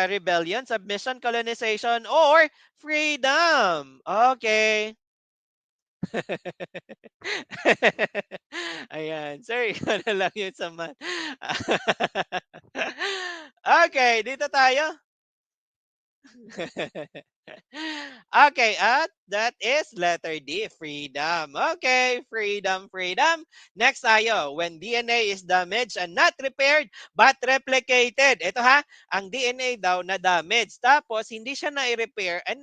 Rebellion, submission, colonization, or freedom? Okay. Ayan. Sir, ikaw na lang yun sa math. Okay, dito tayo. Okay, at that is letter D, freedom. Okay, freedom, freedom. Next tayo, when DNA is damaged and not repaired but replicated. Ito ha, ang DNA daw na damaged. Tapos hindi siya na-repair and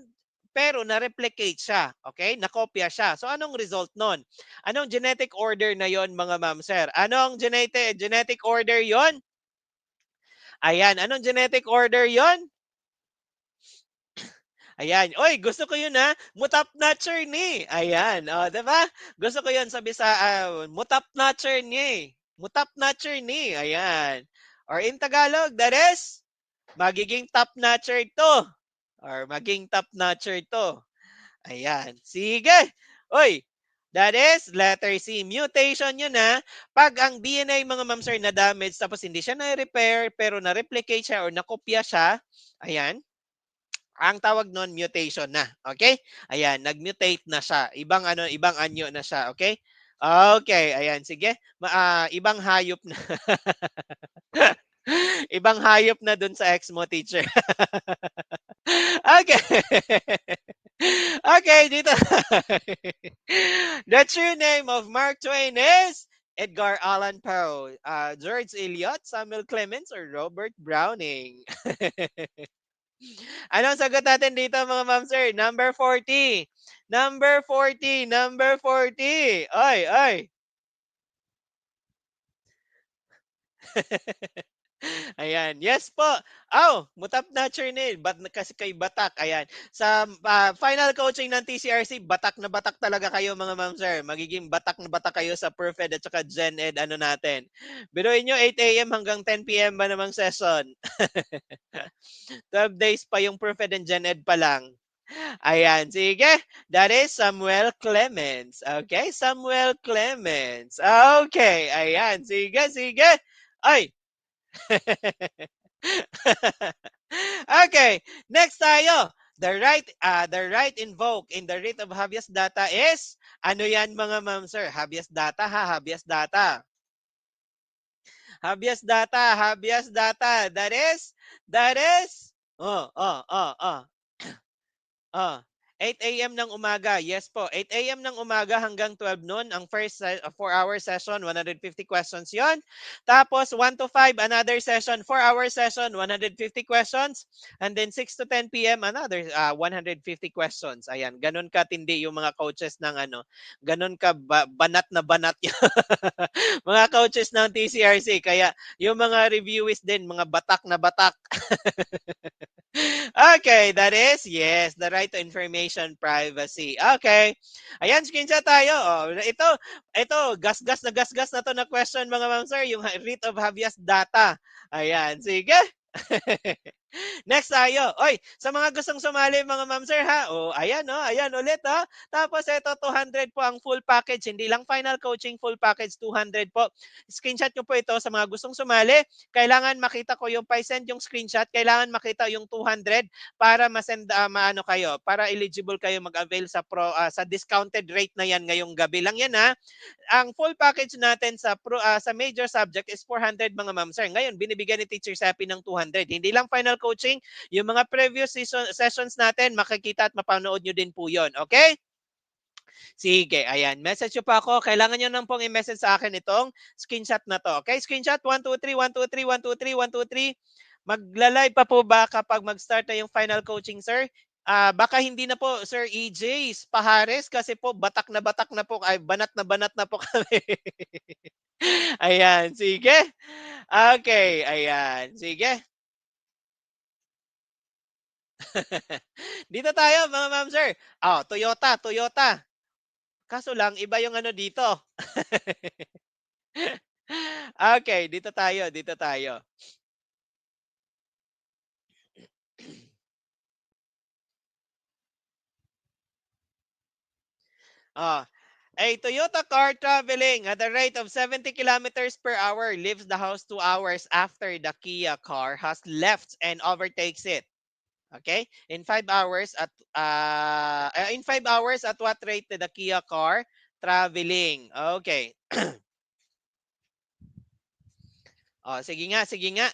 pero na-replicate siya. Okay? Nakopya siya. So anong result nun? Anong genetic order na yon mga ma'am sir? Anong genetic order yon? Ayan, anong genetic order yon? Ayan. Oy, gusto ko yun, Mutap Nurture ni. Ayan, oh, 'di ba? Gusto ko yun sabi sa Mutap Nurture ni. Mutap Nurture ni. Ayan. Or in Tagalog, that is magiging top notcher to. Or maging top notcher to. Ayan. Sige. Oy, that is letter C. Mutation yun, 'Pag ang DNA mga ma'am sir na damage tapos hindi siya na-repair pero na-replicate siya or nakopya siya, ayan, ang tawag nun mutation na, okay? Ayan, nag-mutate na siya. Ibang ano, ibang anyo na siya, okay? Okay, ayan, sige. Ibang hayop na. Ibang hayop na dun sa ex mo, teacher. Okay. Okay, dito. The true name of Mark Twain is Edgar Allan Poe, George Eliot, Samuel Clemens, or Robert Browning. Anong sagot natin dito mga ma'am sir? Number 40. Number 40. Number 40. Oy, oy. Ayan. Yes po. Oh, mutap na Chernil. Kasi kay Batak. Ayan. Sa final coaching ng TCRC, batak na batak talaga kayo mga ma'am sir. Magiging batak na batak kayo sa Perfed at saka Gen Ed ano natin. Biruin nyo 8 a.m. hanggang 10 p.m. ba namang session? 12 days pa yung Perfed and Gen Ed pa lang. Ayan, sige. That is Samuel Clemens. Okay, Samuel Clemens. Okay, ayan. Sige, sige. Ay. Okay, next tayo. The right invoked in the writ of habeas data is ano yan mga ma'am sir? Habeas data ha, habeas data. Habeas data, habeas data. That is Ah, 8 AM ng umaga. Yes po, 8 AM ng umaga hanggang 12 noon ang first 4-hour session, 150 questions 'yon. Tapos 1 to 5 another session, 4-hour session, 150 questions. And then 6 to 10 PM another 150 questions. Ayan, gano'n katindi yung mga coaches ng ano, gano'n ka banat na banat yung mga coaches ng TCRC. Kaya yung mga reviewees din, mga batak na batak. Okay, that is, yes, the right to information privacy. Okay. Ayan, screenshot tayo. Oh, ito, gasgas na to na question mga ma'am sir, yung writ of habeas data. Ayan, sige. Next tayo. Oy, sa mga gustong sumali mga ma'am sir ha. Oh, ayan ulit ha. Tapos ito 200 po ang full package, hindi lang final coaching, full package 200 po. Screenshot nyo po ito sa mga gustong sumali. Kailangan makita ko yung pa-send yung screenshot, kailangan makita yung 200 para ma-send maano kayo, para eligible kayo mag-avail sa sa discounted rate na yan ngayong gabi lang yan ha. Ang full package natin sa major subject is 400 mga ma'am sir. Ngayon, binibigyan ni Teacher Seppi ng 200. Hindi lang final coaching, yung mga previous sessions natin, makikita at mapanood nyo din po yon. Okay? Sige, ayan. Message nyo pa ako. Kailangan nyo nang pong i-message sa akin itong screenshot na to. Okay? Screenshot 123, 123, 123, 123. Magla-live pa po ba kapag mag-start na yung final coaching, sir? Baka hindi na po, Sir EJ Pahares, kasi po batak na po, ay banat na po kami. Ayan, sige. Okay, ayan. Sige. Dito tayo, mga ma'am, sir. Toyota, Toyota. Kaso lang, iba yung ano dito. Okay, dito tayo, dito tayo. Ah, a Toyota car traveling at a rate of 70 kilometers per hour leaves the house 2 hours after the Kia car has left and overtakes it. Okay? In 5 hours at what rate did the Kia car traveling? Okay. Oh, sige nga, sige nga.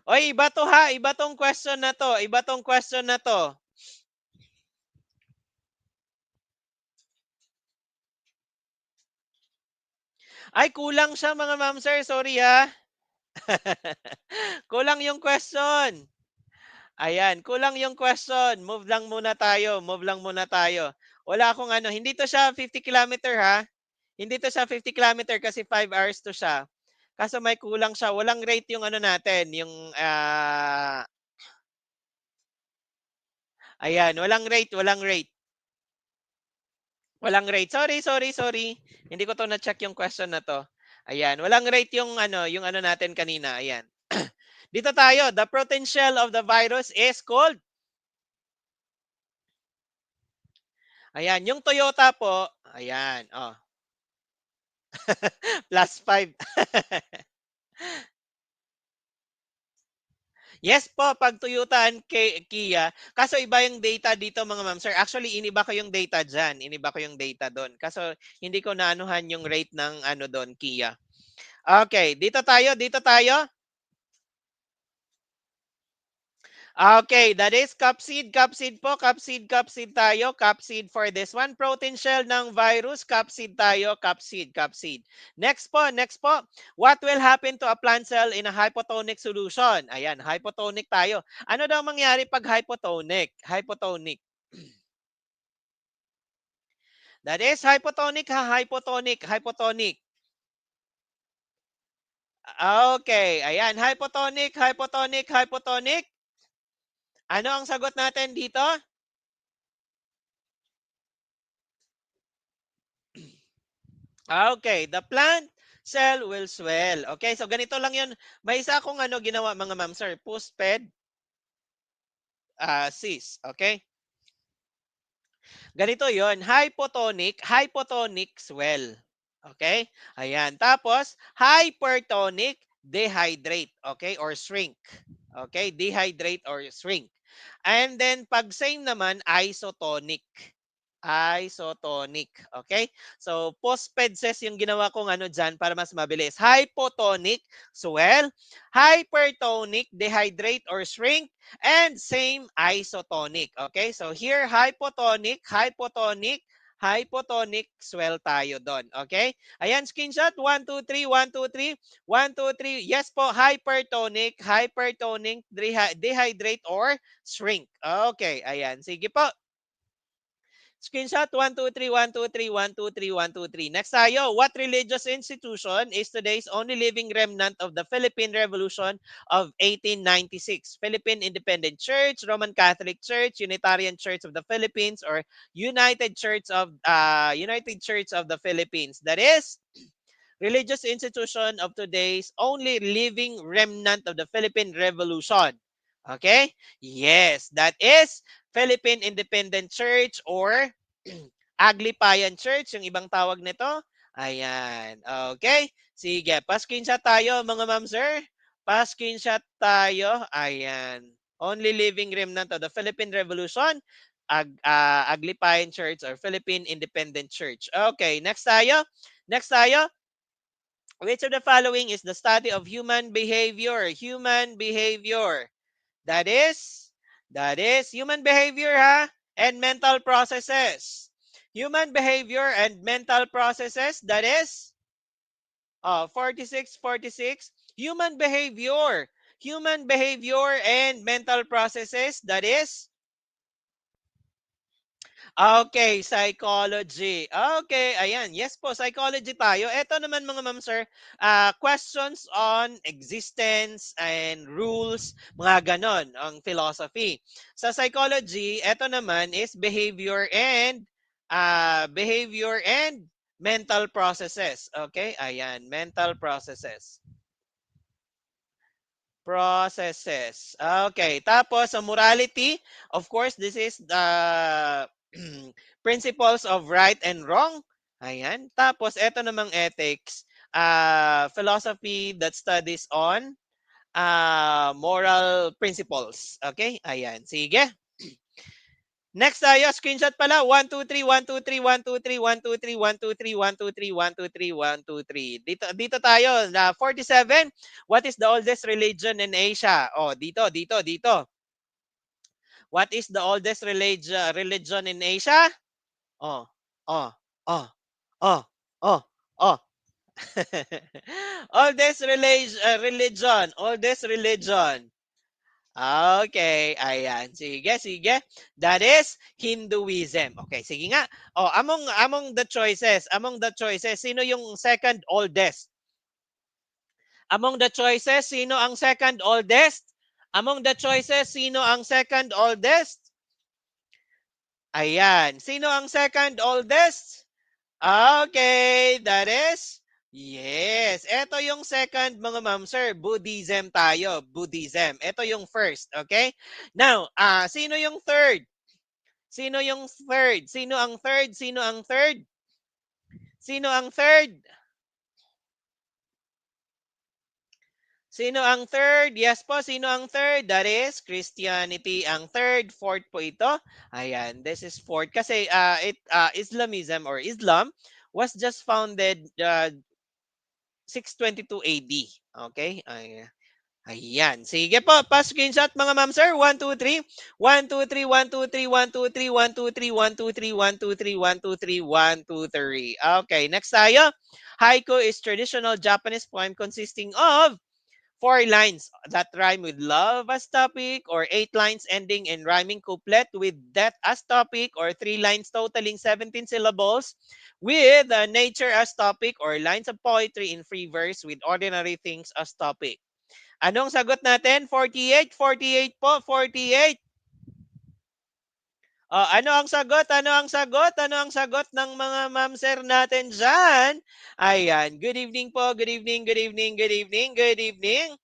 Oy, iba to ha, iba tong question na to, iba tong question na to. Ay, kulang siya mga ma'am sir, sorry ha. Kulang yung question. Ayan, kulang yung question. Move lang muna tayo, move lang muna tayo. Wala akong ano, hindi to siya 50 kilometer ha. Hindi to siya 50 kilometer kasi 5 hours to siya. Kaso may kulang siya. Walang rate yung ano natin, yung ayan, walang rate, walang rate. Walang rate. Sorry, sorry, sorry. Hindi ko to na-check yung question na to. Ayan, walang rate yung ano natin kanina. Ayan. Dito tayo, the protein shell of the virus is called. Ayan, yung Toyota po, ayan, oh. +5. Yes po, pag Toyota and Kia, kaso iba yung data dito mga ma'am sir. Actually, iniba ko yung data diyan, iniba ko yung data do'n. Kaso hindi ko naanuhan yung rate ng ano do'n, Kia. Okay, dito tayo, dito tayo. Okay, that is capsid, capsid po, capsid, capsid tayo, capsid for this one. Protein shell ng virus, capsid tayo, capsid, capsid. Next po, next po. What will happen to a plant cell in a hypotonic solution? Ayan, hypotonic tayo. Ano daw mangyari pag hypotonic? Hypotonic. That is hypotonic ha, hypotonic, hypotonic. Okay, ayan, hypotonic, hypotonic, hypotonic. Ano ang sagot natin dito? Okay, the plant cell will swell. Okay, so ganito lang 'yun. May isa akong ano ginawa mga ma'am sir, postped sis, okay? Ganito 'yon, hypotonic, hypotonic swell. Okay? Ayan. Tapos, hypertonic, dehydrate. Okay? Or shrink. Okay? Dehydrate or shrink. And then, pag same naman, isotonic. Isotonic. Okay? So, postpedses yung ginawa kong ano dyan para mas mabilis. Hypotonic, swell. Hypertonic, dehydrate or shrink. And same isotonic. Okay? So here, hypotonic, hypotonic, hypotonic, swell tayo doon. Okay? Ayan, screenshot. 1, 2, 3, 1, 2, 3. 1, 2, 3. Yes po, hypertonic, hypertonic, dehydrate, or shrink. Okay, ayan. Sige po. Screenshot 1, 2, 3, 1, 2, 3, 1, 2, 3, 1, 2, 3. Next tayo. What religious institution is today's only living remnant of the Philippine Revolution of 1896? Philippine Independent Church, Roman Catholic Church, Unitarian Church of the Philippines, or United Church of the Philippines. That is religious institution of today's only living remnant of the Philippine Revolution. Okay? Yes, that is Philippine Independent Church or Aglipayan Church, yung ibang tawag nito. Ayan. Okay? Sige, pa-screenshot tayo mga ma'am sir. Pa-screenshot tayo. Ayan. Only living remnant of the Philippine Revolution, Aglipayan Church or Philippine Independent Church. Okay, next tayo. Next tayo. Which of the following is the study of human behavior? Human behavior. That is, that is human behavior ha, and mental processes. Human behavior and mental processes, that is, 46, 46. Human behavior. Human behavior and mental processes, that is, okay, psychology. Okay, ayan. Yes po, psychology tayo. Ito naman mga ma'am sir, questions on existence and rules, mga ganon, ang philosophy. Sa psychology, ito naman is behavior and mental processes. Okay, ayan, mental processes. Processes. Okay. Tapos, sa morality, of course, this is the principles of right and wrong. Ayan. Tapos, eto namang ethics, philosophy that studies on moral principles. Okay? Ayan. Sige. Next tayo, screenshot pala. 1, 2, 3, 1, 2, 3, 1, 2, 3, 1, 2, 3, 1, 2, 3, 1, 2, 3, 1, 2, 3, 1, 2, 3. Dito tayo. 47. What is the oldest religion in Asia? Oh, dito. What is the oldest religion in Asia? Oh, oh, oh, oh, oh, oh. Oldest religion. Okay, ayan. Sige. That is Hinduism. Okay, sige nga. Oh, among the choices, sino yung second oldest? Among the choices, sino ang second oldest? Among the choices, sino ang second oldest? Ayan. Sino ang second oldest? Okay, that is yes. Ito yung second, mga ma'am sir. Buddhism tayo. Buddhism. Ito yung first, okay? Now, sino yung third? Sino yung third? Sino ang third? Sino ang third? Sino ang third? Sino ang third? Yes po, sino ang third? That is Christianity ang third. Fourth po ito. Ayan, this is fourth. Kasi Islamism or Islam was just founded 622 AD. Okay? Ayan. Sige po, pa-screenshot mga ma'am sir. 1, 2, 3. 1, 2, 3, 1, 2, 3, 1, 2, 3, 1, 2, 3, 1, 2, 3, 1, 2, 3, 1, 2, 3, 1, 2, 3. Okay, next tayo. Haiku is traditional Japanese poem consisting of 4 lines that rhyme with love as topic, or 8 lines ending in rhyming couplet with death as topic, or 3 lines totaling 17 syllables with nature as topic, or lines of poetry in free verse with ordinary things as topic. Anong sagot natin? 48? 48 po, 48. Ano ang sagot? Ano ang sagot? Ano ang sagot ng mga ma'am sir natin dyan? Ayan. Good evening po. Good evening, good evening, good evening, good evening.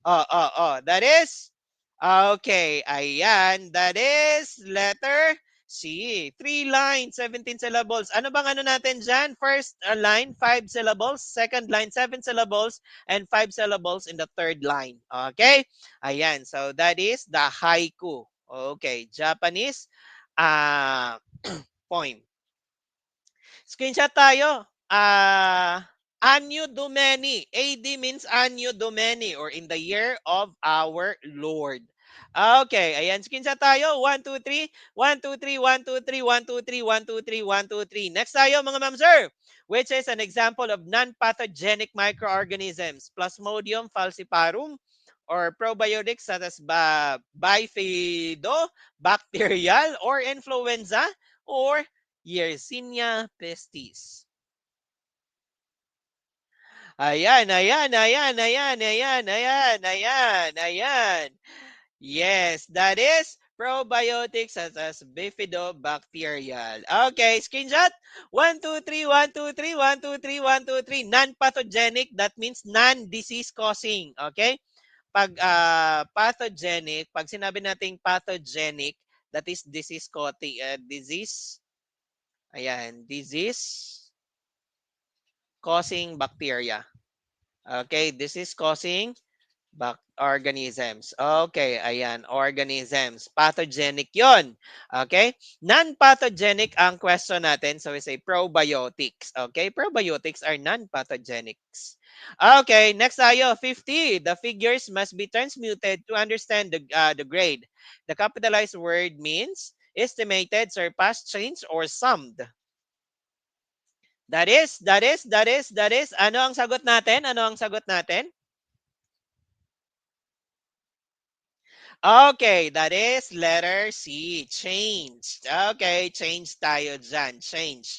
That is? Okay, ayan. That is letter C. 3 lines, 17 syllables. Ano bang ano natin dyan? First line, 5 syllables. Second line, 7 syllables. And 5 syllables in the third line. Okay? Ayan. So, that is the haiku. Okay. Japanese poem. Screenshot tayo. Anno Domini. AD means Anno Domini, or in the year of our Lord. Okay, ayan, screenshot tayo. 1, 2, 3. 1, 2, 3, 1, 2, 3, 1, 2, 3, 1, 2, 3, 1, 2, 3. Next tayo mga ma'am sir. Which is an example of non-pathogenic microorganisms? Plasmodium falciparum, or probiotics such as bifidobacterial, or influenza, or Yersinia pestis. Ayan. Yes, that is probiotics such as bifidobacterial. Okay, screenshot. 1, 2, 3, 1, 2, 3, 1, 2, 3, 1, 2, 3. Non-pathogenic, that means non-disease causing. Okay? Pag pathogenic, pag sinabi nating pathogenic, that is disease causing, disease causing bacteria. Okay, this is causing organisms. Okay, ayan, organisms. Pathogenic yon. Okay? Non-pathogenic ang question natin. So we say probiotics. Okay? Probiotics are non-pathogenics. Okay, next tayo, 50. The figures must be transmuted to understand the grade. The capitalized word means estimated, surpassed, changed, or summed. That is. Ano ang sagot natin? Ano ang sagot natin? Okay, that is letter C. Change. Okay, change tayo dyan. Change.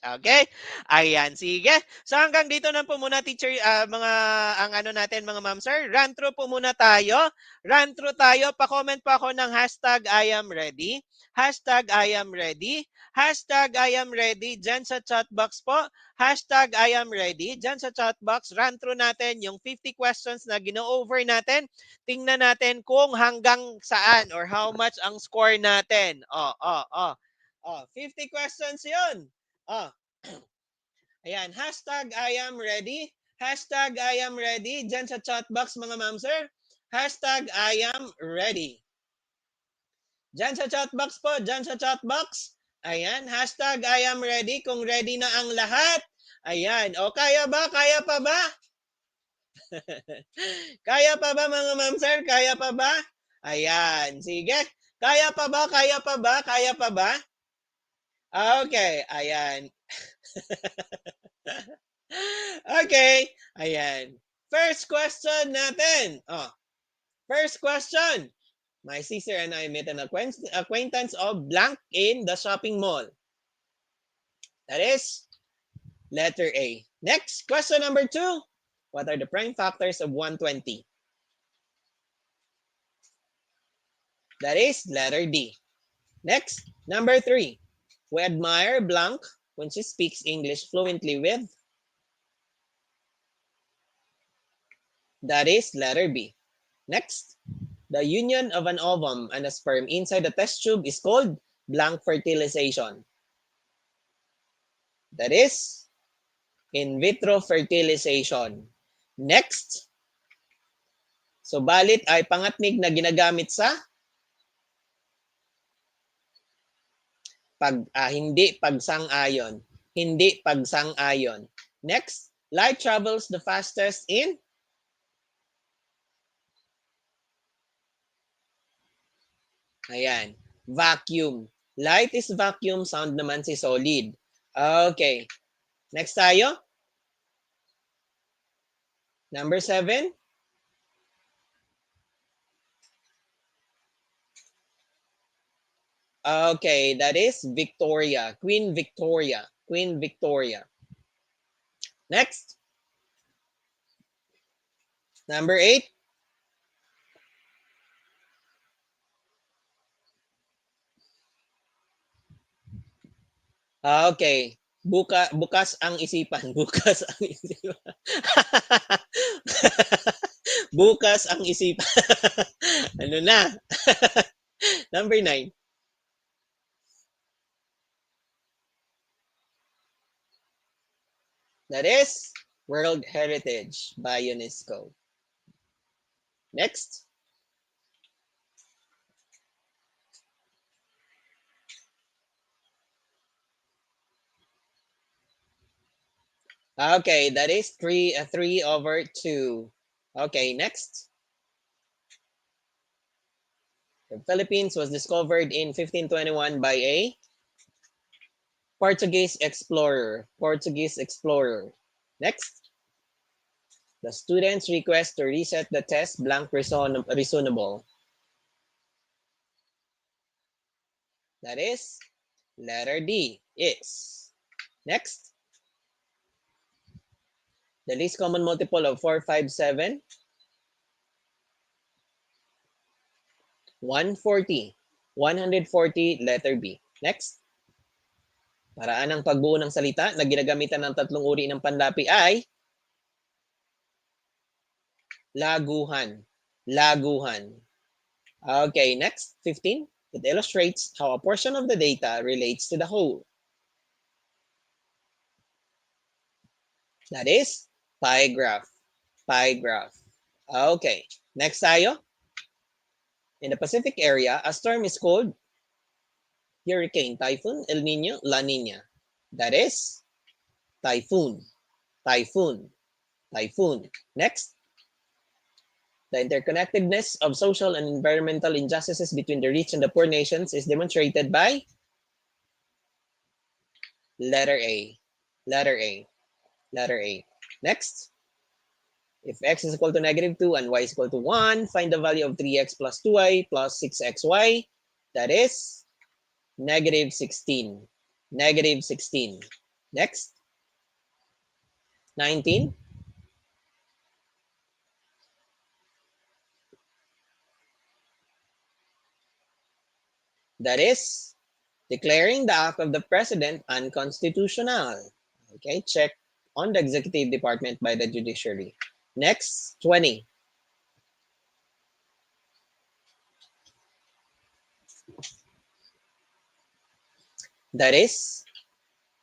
Okay? Ayan, sige. So hanggang dito na po muna, teacher, ang ano natin, mga ma'am sir. Run through po muna tayo. Run through tayo. Pa-comment po ako ng hashtag I am ready. Hashtag I am ready. Hashtag I am ready. Dyan sa chat box po. Hashtag I am ready. Dyan sa chat box, run through natin yung 50 questions na gino-over natin. Tingnan natin kung hanggang saan or how much ang score natin. 50 questions yun. Oh, ayan. Hashtag I am ready. Hashtag I am ready. Diyan sa chat box, mga ma'am sir. Hashtag I am ready. Diyan sa chat box po. Diyan sa chat box. Ayan. Hashtag I am ready. Kung ready na ang lahat. Ayan. O, kaya ba? Kaya pa ba? Kaya pa ba, mga ma'am sir? Kaya pa ba? Ayan, sige. Kaya pa ba? Kaya pa ba? Kaya pa ba? Okay, ayan. Okay, ayan. First question natin. First question. My sister and I met an acquaintance of blank in the shopping mall. That is letter A. Next, question number 2. What are the prime factors of 120? That is letter D. Next, number 3. We admire blank when she speaks English fluently with. That is letter B. Next, the union of an ovum and a sperm inside the test tube is called blank fertilization. That is in vitro fertilization. Next, subalit ay pangatnig na ginagamit sa hindi pagsang-ayon. Hindi pagsang-ayon. Next, light travels the fastest in ayan, vacuum. Light is vacuum, sound naman si solid. Okay. Next tayo. Number 7. Okay, that is Victoria. Queen Victoria. Queen Victoria. Next. Number 8. Okay. Bukas ang isipan. Bukas ang isipan. Bukas ang isipan. Ano na? Number 9. That is World Heritage by UNESCO. Next. Okay, that is 3/2. Okay, next. The Philippines was discovered in 1521 by a Portuguese explorer. Portuguese explorer. Next. The students request to reset the test blank reasonable. That is letter D. Is. Next. The least common multiple of 4, 5, 7. 140. 140, letter B. Next. Paraan ng pagbuo ng salita na ginagamitan ng tatlong uri ng panlapi ay laguhan. Laguhan. Okay, next, 15. It illustrates how a portion of the data relates to the whole. That is pie graph. Pie graph. Okay, next tayo. In the Pacific area, a storm is called hurricane, typhoon, El Nino, La Nina. That is typhoon. Typhoon. Typhoon. Next. The interconnectedness of social and environmental injustices between the rich and the poor nations is demonstrated by letter A. Letter A. Letter A. Next. If x is equal to -2 and y is equal to 1, find the value of 3x plus 2y plus 6xy. That is -16. -16. Next, 19. That is declaring the act of the president unconstitutional. Okay, check on the executive department by the judiciary. Next, 20. That is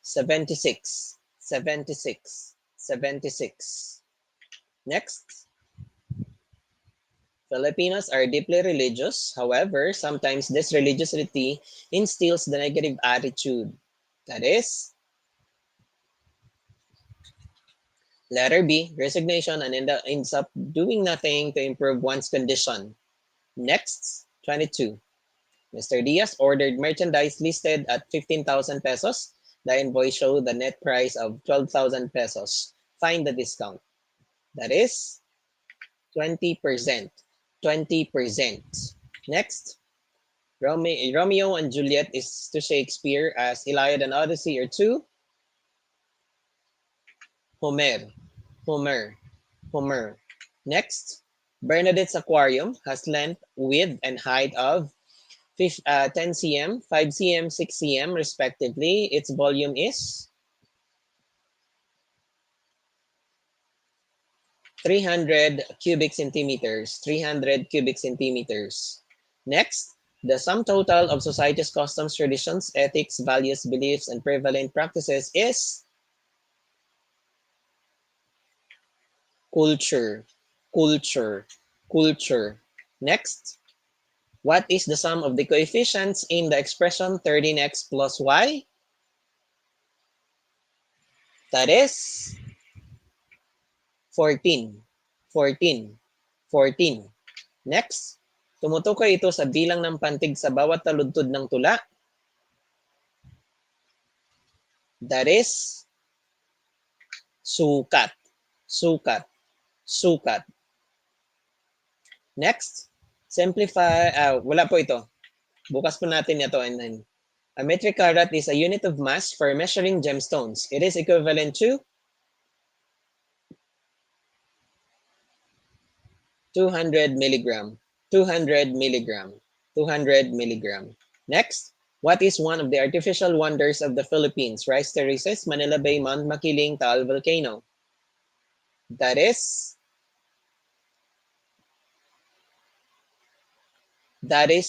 76. 76. 76. Next, Filipinos are deeply religious. However, sometimes this religiosity instills the negative attitude. That is letter B, resignation, and ends up doing nothing to improve one's condition. Next, 22. Mr. Diaz ordered merchandise listed at 15,000 pesos. The invoice showed the net price of 12,000 pesos. Find the discount. That is 20%. 20%. Next, Romeo and Juliet is to Shakespeare as Iliad and Odyssey are to Homer. Homer. Homer. Next, Bernadette's aquarium has length, width, and height of 10 cm, 5 cm, 6 cm respectively. Its volume is 300 cubic centimeters. 300 cubic centimeters. Next, the sum total of society's customs, traditions, ethics, values, beliefs, and prevalent practices is culture. Culture. Culture. Next, what is the sum of the coefficients in the expression 13x plus y? That is 14. 14. 14. Next, tumutukoy ito sa bilang ng pantig sa bawat taludtod ng tula. That is sukat. Sukat. Sukat. Next, simplify, wala po ito. Bukas po natin ito. And then, a metric carat is a unit of mass for measuring gemstones. It is equivalent to 200 milligram. 200 milligram. 200 milligram. Next, what is one of the artificial wonders of the Philippines? Rice terraces, Manila Bay, Mount Makiling, Taal Volcano. That is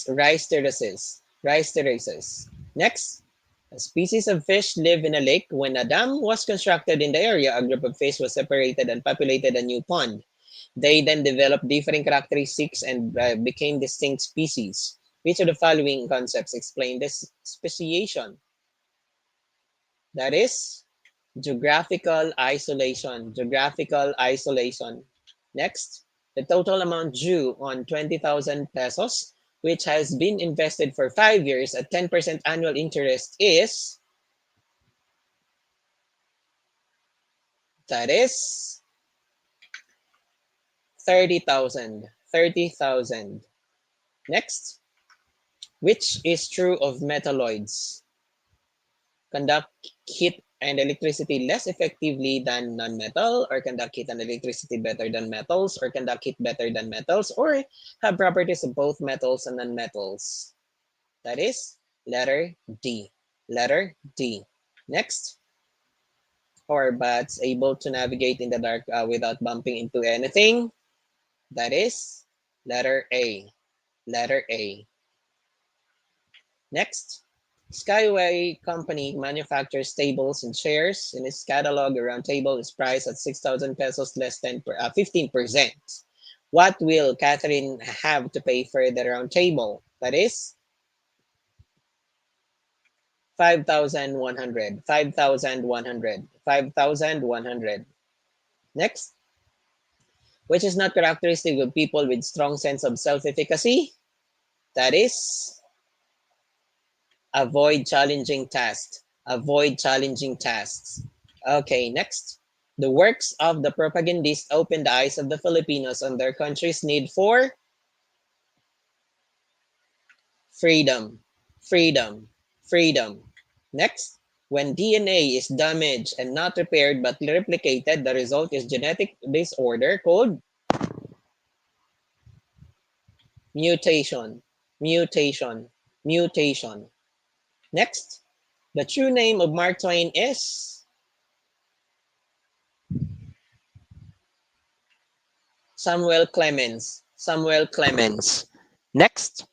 rice terraces. Rice terraces. Next, a species of fish live in a lake. When a dam was constructed in the area, a group of fish was separated and populated a new pond. They then developed different characteristics and became distinct species. Which of the following concepts explain this speciation? That is geographical isolation. Geographical isolation. Next, the total amount due on 20,000 pesos, which has been invested for 5 years at 10% annual interest is, that is 30,000. 30,000. Next, which is true of metalloids? Conduct heat and electricity less effectively than non-metal, or conduct heat and electricity better than metals, or conduct heat better than metals, or have properties of both metals and non-metals. That is letter D. Letter D. Next, are bats able to navigate in the dark without bumping into anything? That is letter A. Letter A. Next, Skyway Company manufactures tables and chairs. In its catalog, a round table is priced at 6,000 pesos less than 15%. What will Catherine have to pay for the round table? That is 5,100. 5,100. 5,100. Next, which is not characteristic of people with strong sense of self-efficacy? That is avoid challenging tasks. Avoid challenging tasks. Okay, next. The works of the propagandists opened the eyes of the Filipinos on their country's need for freedom, freedom, freedom. Next, when DNA is damaged and not repaired but replicated, the result is genetic disorder called mutation, mutation, mutation. Next, the true name of Mark Twain is Samuel Clemens. Samuel Clemens. Next,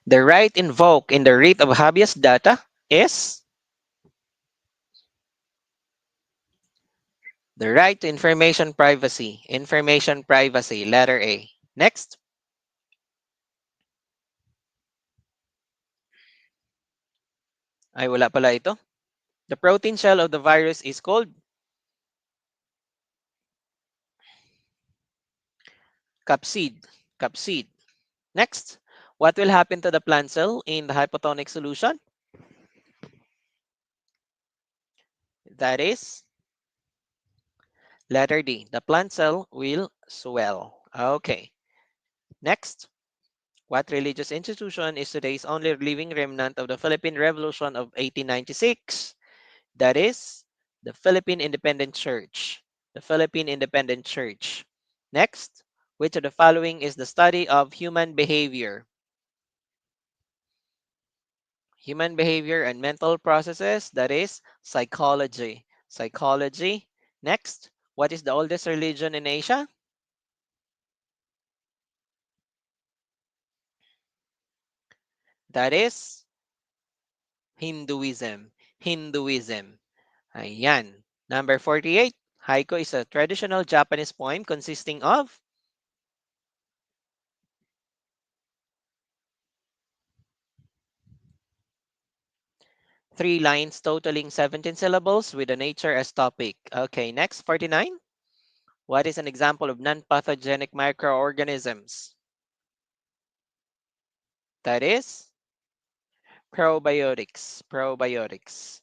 the right invoked in the writ of habeas data is the right to information privacy. Information privacy, letter A. Next, ay wala pala ito. The protein shell of the virus is called capsid. Capsid. Next, what will happen to the plant cell in the hypotonic solution? That is letter D. The plant cell will swell. Okay. Next, what religious institution is today's only living remnant of the Philippine Revolution of 1896? That is the Philippine Independent Church. The Philippine Independent Church. Next, which of the following is the study of human behavior? Human behavior and mental processes, that is psychology. Psychology. Next, what is the oldest religion in Asia? That is Hinduism. Hinduism. Ayan. Number 48. Haiku is a traditional Japanese poem consisting of three lines totaling 17 syllables with the nature as topic. Okay, next, 49. What is an example of non-pathogenic microorganisms? That is probiotics. Probiotics.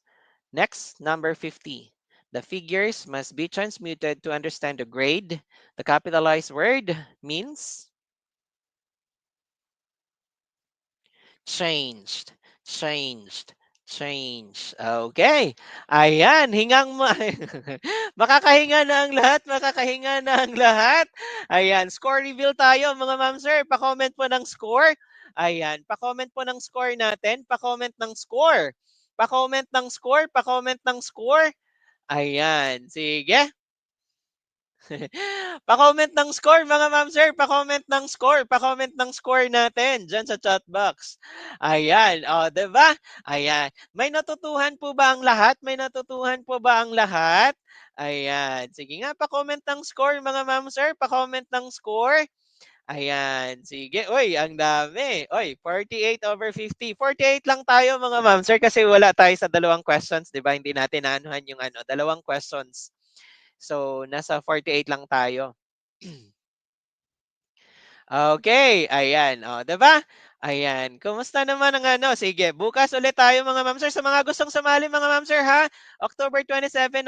Next, number 50. The figures must be transmuted to understand the grade. The capitalized word means changed, changed, changed. Okay. Ayan, hingang makakahinga na ang lahat, makakahinga na ang lahat. Ayan, score reveal tayo mga ma'am sir. Pa-comment po ng score. Ayan, pa-comment po ng score natin. Pa-comment ng score. Pa-comment ng score, pa-comment ng score. Ayan, sige. Pa-comment ng score mga ma'am sir, pa-comment ng score, pa-comment ng score natin diyan sa chat box. Ayan, oh, 'di ba? Ayan. May natutuhan po ba ang lahat? May natutuhan po ba ang lahat? Ayan. Sige nga, pa-comment ng score mga ma'am sir, pa-comment ng score. Ayan, sige. Uy, ang dami. Uy, 48/50. 48 lang tayo mga ma'am sir kasi wala tayo sa dalawang questions, 'di ba? Hindi natin naanuhan yung ano, dalawang questions. So, nasa 48 lang tayo. Okay, ayan, oh, 'di ba? Ayan, kumusta naman ang ano? Sige, bukas ulit tayo mga ma'am sir. Sa mga gustong sumali mga ma'am sir ha, October 27,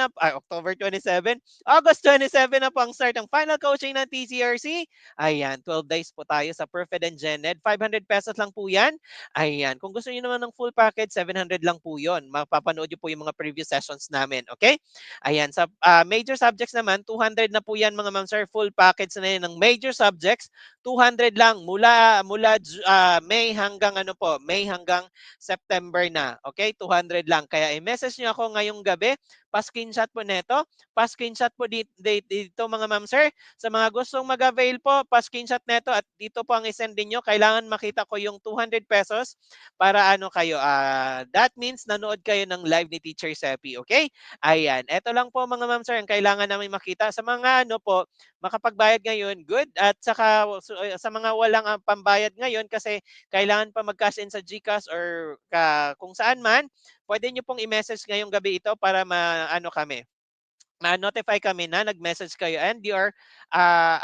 August 27 na po ang start ng final coaching ng TCRC. Ayan, 12 days po tayo sa Perfect and Gened. 500 pesos lang po 'yan. Ayan, kung gusto niyo naman ng full package, 700 lang po 'yon. Mapapanood niyo po yung mga previous sessions namin, okay? Ayan, sa major subjects naman, 200 na po 'yan mga ma'am sir. Full package na 'yan ng major subjects. 200 lang mula May hanggang ano po, May hanggang September na. Okay? 200 lang. Kaya i-message niyo ako ngayong gabi, pa-screenshot po nito, pa-screenshot po dito mga ma'am sir. Sa mga gustong mag-avail po, pa-screenshot nito at dito po ang i-send niyo. Kailangan makita ko yung 200 pesos para ano kayo, that means nanood kayo ng live ni Teacher Seppi, okay? Ayan, eto lang po mga ma'am sir ang kailangan namin makita. Sa mga ano po, makapagbayad ngayon, good. At saka sa mga walang pambayad ngayon kasi kailangan pa mag-cash in sa GCash or kung saan man, pwede nyo pong i-message ngayong gabi ito para maano kami, notify kami na nag-message kayo and you are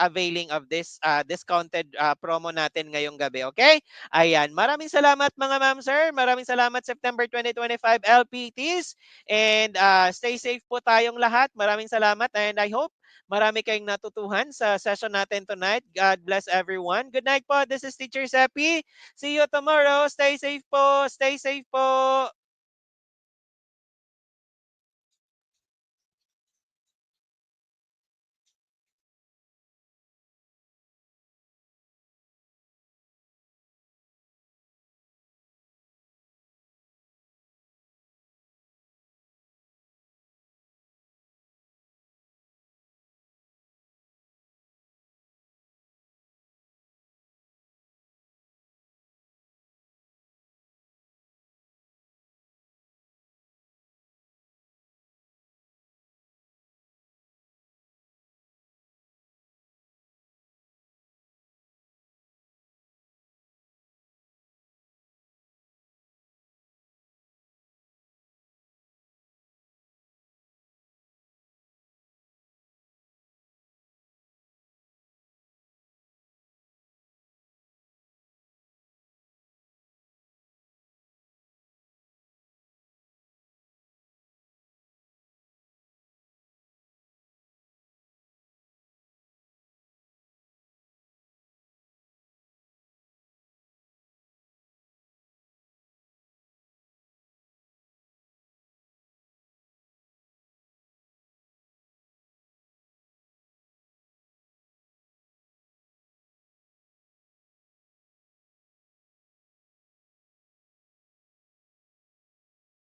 availing of this discounted promo natin ngayong gabi. Okay? Ayan. Maraming salamat mga ma'am sir. Maraming salamat September 2025 LPTs. And stay safe po tayong lahat. Maraming salamat and I hope marami kayong natutuhan sa session natin tonight. God bless everyone. Good night po. This is Teacher Seppi. See you tomorrow. Stay safe po. Stay safe po.